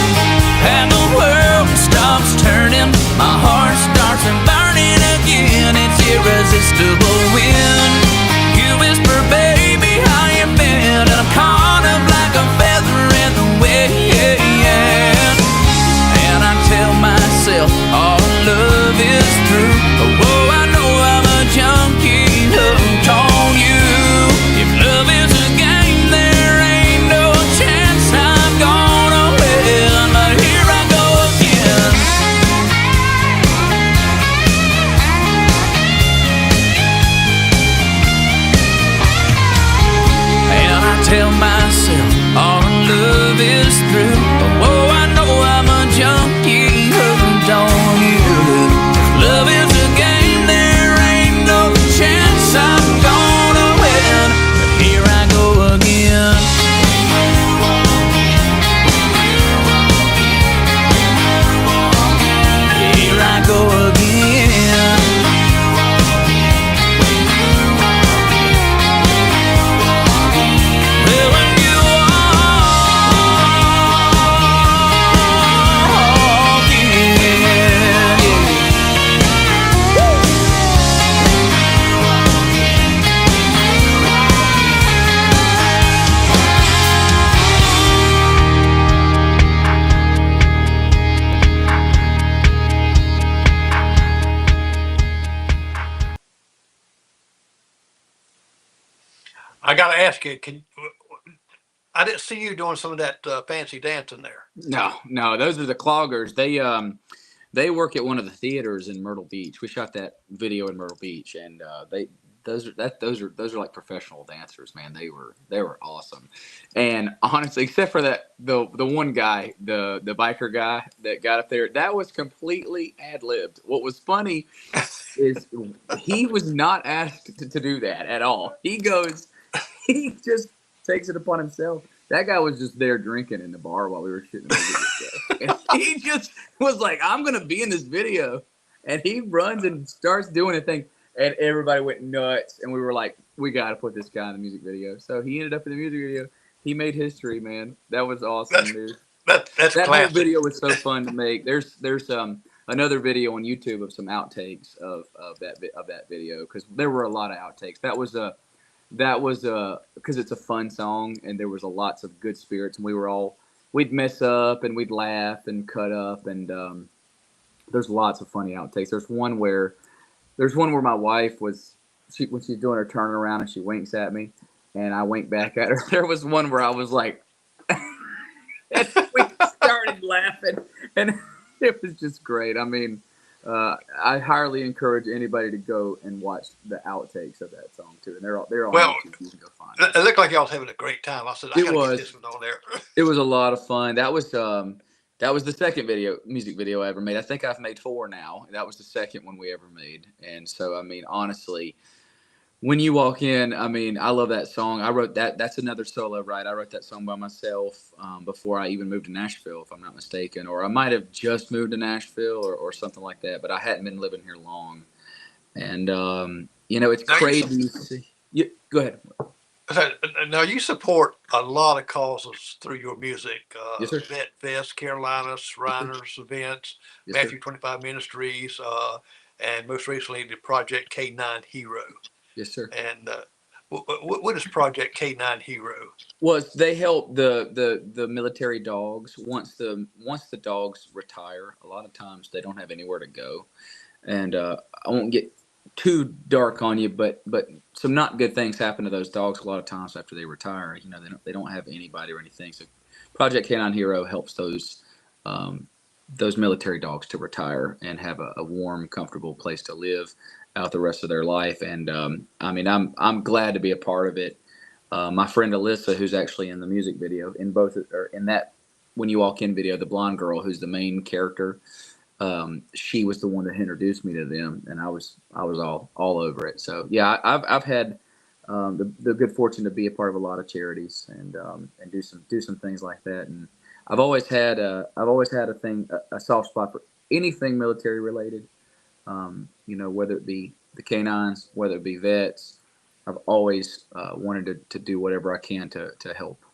and the world stops turning. My heart starts burning again. It's irresistible when ask you, I didn't see you doing some of that fancy dancing there. No, those are the cloggers. They work at one of the theaters in Myrtle Beach. We shot that video in Myrtle Beach, and those are like professional dancers, man. They were awesome. And honestly, except for the one guy, the biker guy that got up there, that was completely ad-libbed. What was funny is he was not asked to do that at all. He just takes it upon himself. That guy was just there drinking in the bar while we were shooting the video. And he just was like, I'm going to be in this video. And he runs and starts doing a thing. And everybody went nuts. And we were like, we got to put this guy in the music video. So he ended up in the music video. He made history, man. That was awesome, dude. That's that classic. whole video was so fun to make. There's another video on YouTube of some outtakes of that video, because there were a lot of outtakes. That was because it's a fun song, and there was lots of good spirits, and we'd mess up and we'd laugh and cut up, and there's lots of funny outtakes. There's one where my wife when she's doing her turnaround and she winks at me, and I wink back at her. There was one where I was like, and we started laughing, and it was just great. I mean, I highly encourage anybody to go and watch the outtakes of that song too, and they're all Well, on YouTube. You can go find it. It looked like y'all was having a great time. I said, I gotta get this one on there. It was a lot of fun. That was the second music video I ever made. I think I've made 4 now. That was the second one we ever made. And so, I mean, honestly, when you walk in, I mean, I love that song. I wrote that. That's another solo, right? I wrote that song by myself before I even moved to Nashville, if I'm not mistaken. Or I might have just moved to Nashville or something like that. But I hadn't been living here long. And, it's crazy. Go ahead. Now, you support a lot of causes through your music. Yes, sir. Vet Fest, Carolina, Shriners events, Yes, Matthew sir. 25 Ministries, and most recently the Project K9 Hero. Yes, sir. And what is Project K9 Hero? Was they help the military dogs once the dogs retire. A lot of times they don't have anywhere to go, and I won't get too dark on you, but some not good things happen to those dogs a lot of times after they retire. They don't have anybody or anything. So Project K9 Hero helps those military dogs to retire and have a warm, comfortable place to live out the rest of their life. And I mean, I'm glad to be a part of it. My friend Alyssa, who's actually in the music video, in that When You Walk In video, the blonde girl who's the main character, she was the one that introduced me to them, and I was all over it. So yeah, I've had the good fortune to be a part of a lot of charities and do some things like that. And I've always had a soft spot for anything military related. Whether it be the canines, whether it be vets, I've always wanted to do whatever I can to help.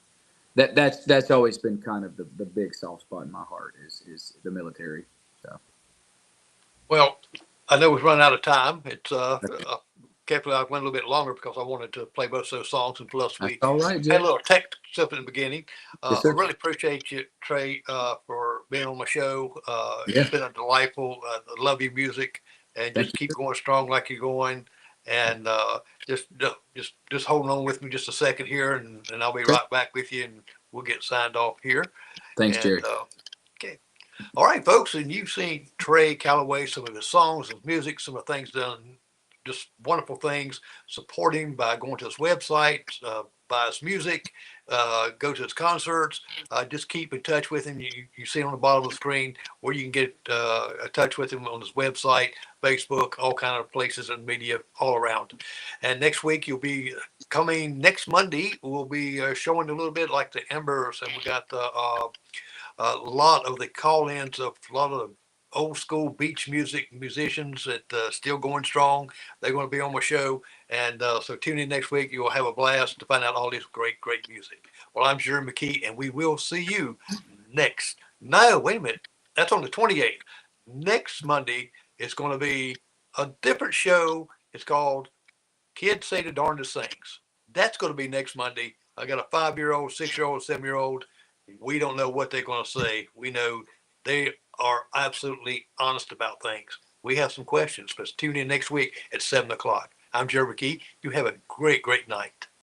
That's always been kind of the big soft spot in my heart is the military. So. Well, I know we've run out of time. It's carefully I went a little bit longer because I wanted to play both those songs, and plus we That's all right, Jay. had a little tech stuff in the beginning. Yes, I sir. really appreciate you, Trey, for being on my show. Yeah. It's been a delightful. I love your music, and Thank just you, keep going strong like you're going. And just holding on with me just a second here, and I'll be Okay. right back with you, and we'll get signed off here. Thanks, And, Jerry. okay. All right, folks, and you've seen Trey Calloway, some of his songs, his music, some of the things done, just wonderful things. Support him by going to his website, buy his music, go to his concerts. Just keep in touch with him. You see on the bottom of the screen where you can get in touch with him on his website, Facebook, all kind of places and media all around. And next week next Monday, we'll be showing a little bit like the Embers, and we got a lot of the call-ins of a lot of old school beach musicians that still going strong. They're going to be on my show. And so tune in next week. You'll have a blast to find out all this great, great music. Well, I'm Jerry McKee, and we will see you next. No, wait a minute. That's on the 28th. Next Monday, it's going to be a different show. It's called Kids Say the Darndest Things. That's going to be next Monday. I got a 5-year-old, 6-year-old, 7-year-old. We don't know what they're going to say. We know they are absolutely honest about things. We have some questions, but tune in next week at 7 o'clock. I'm Jerry McKee. You have a great, great night.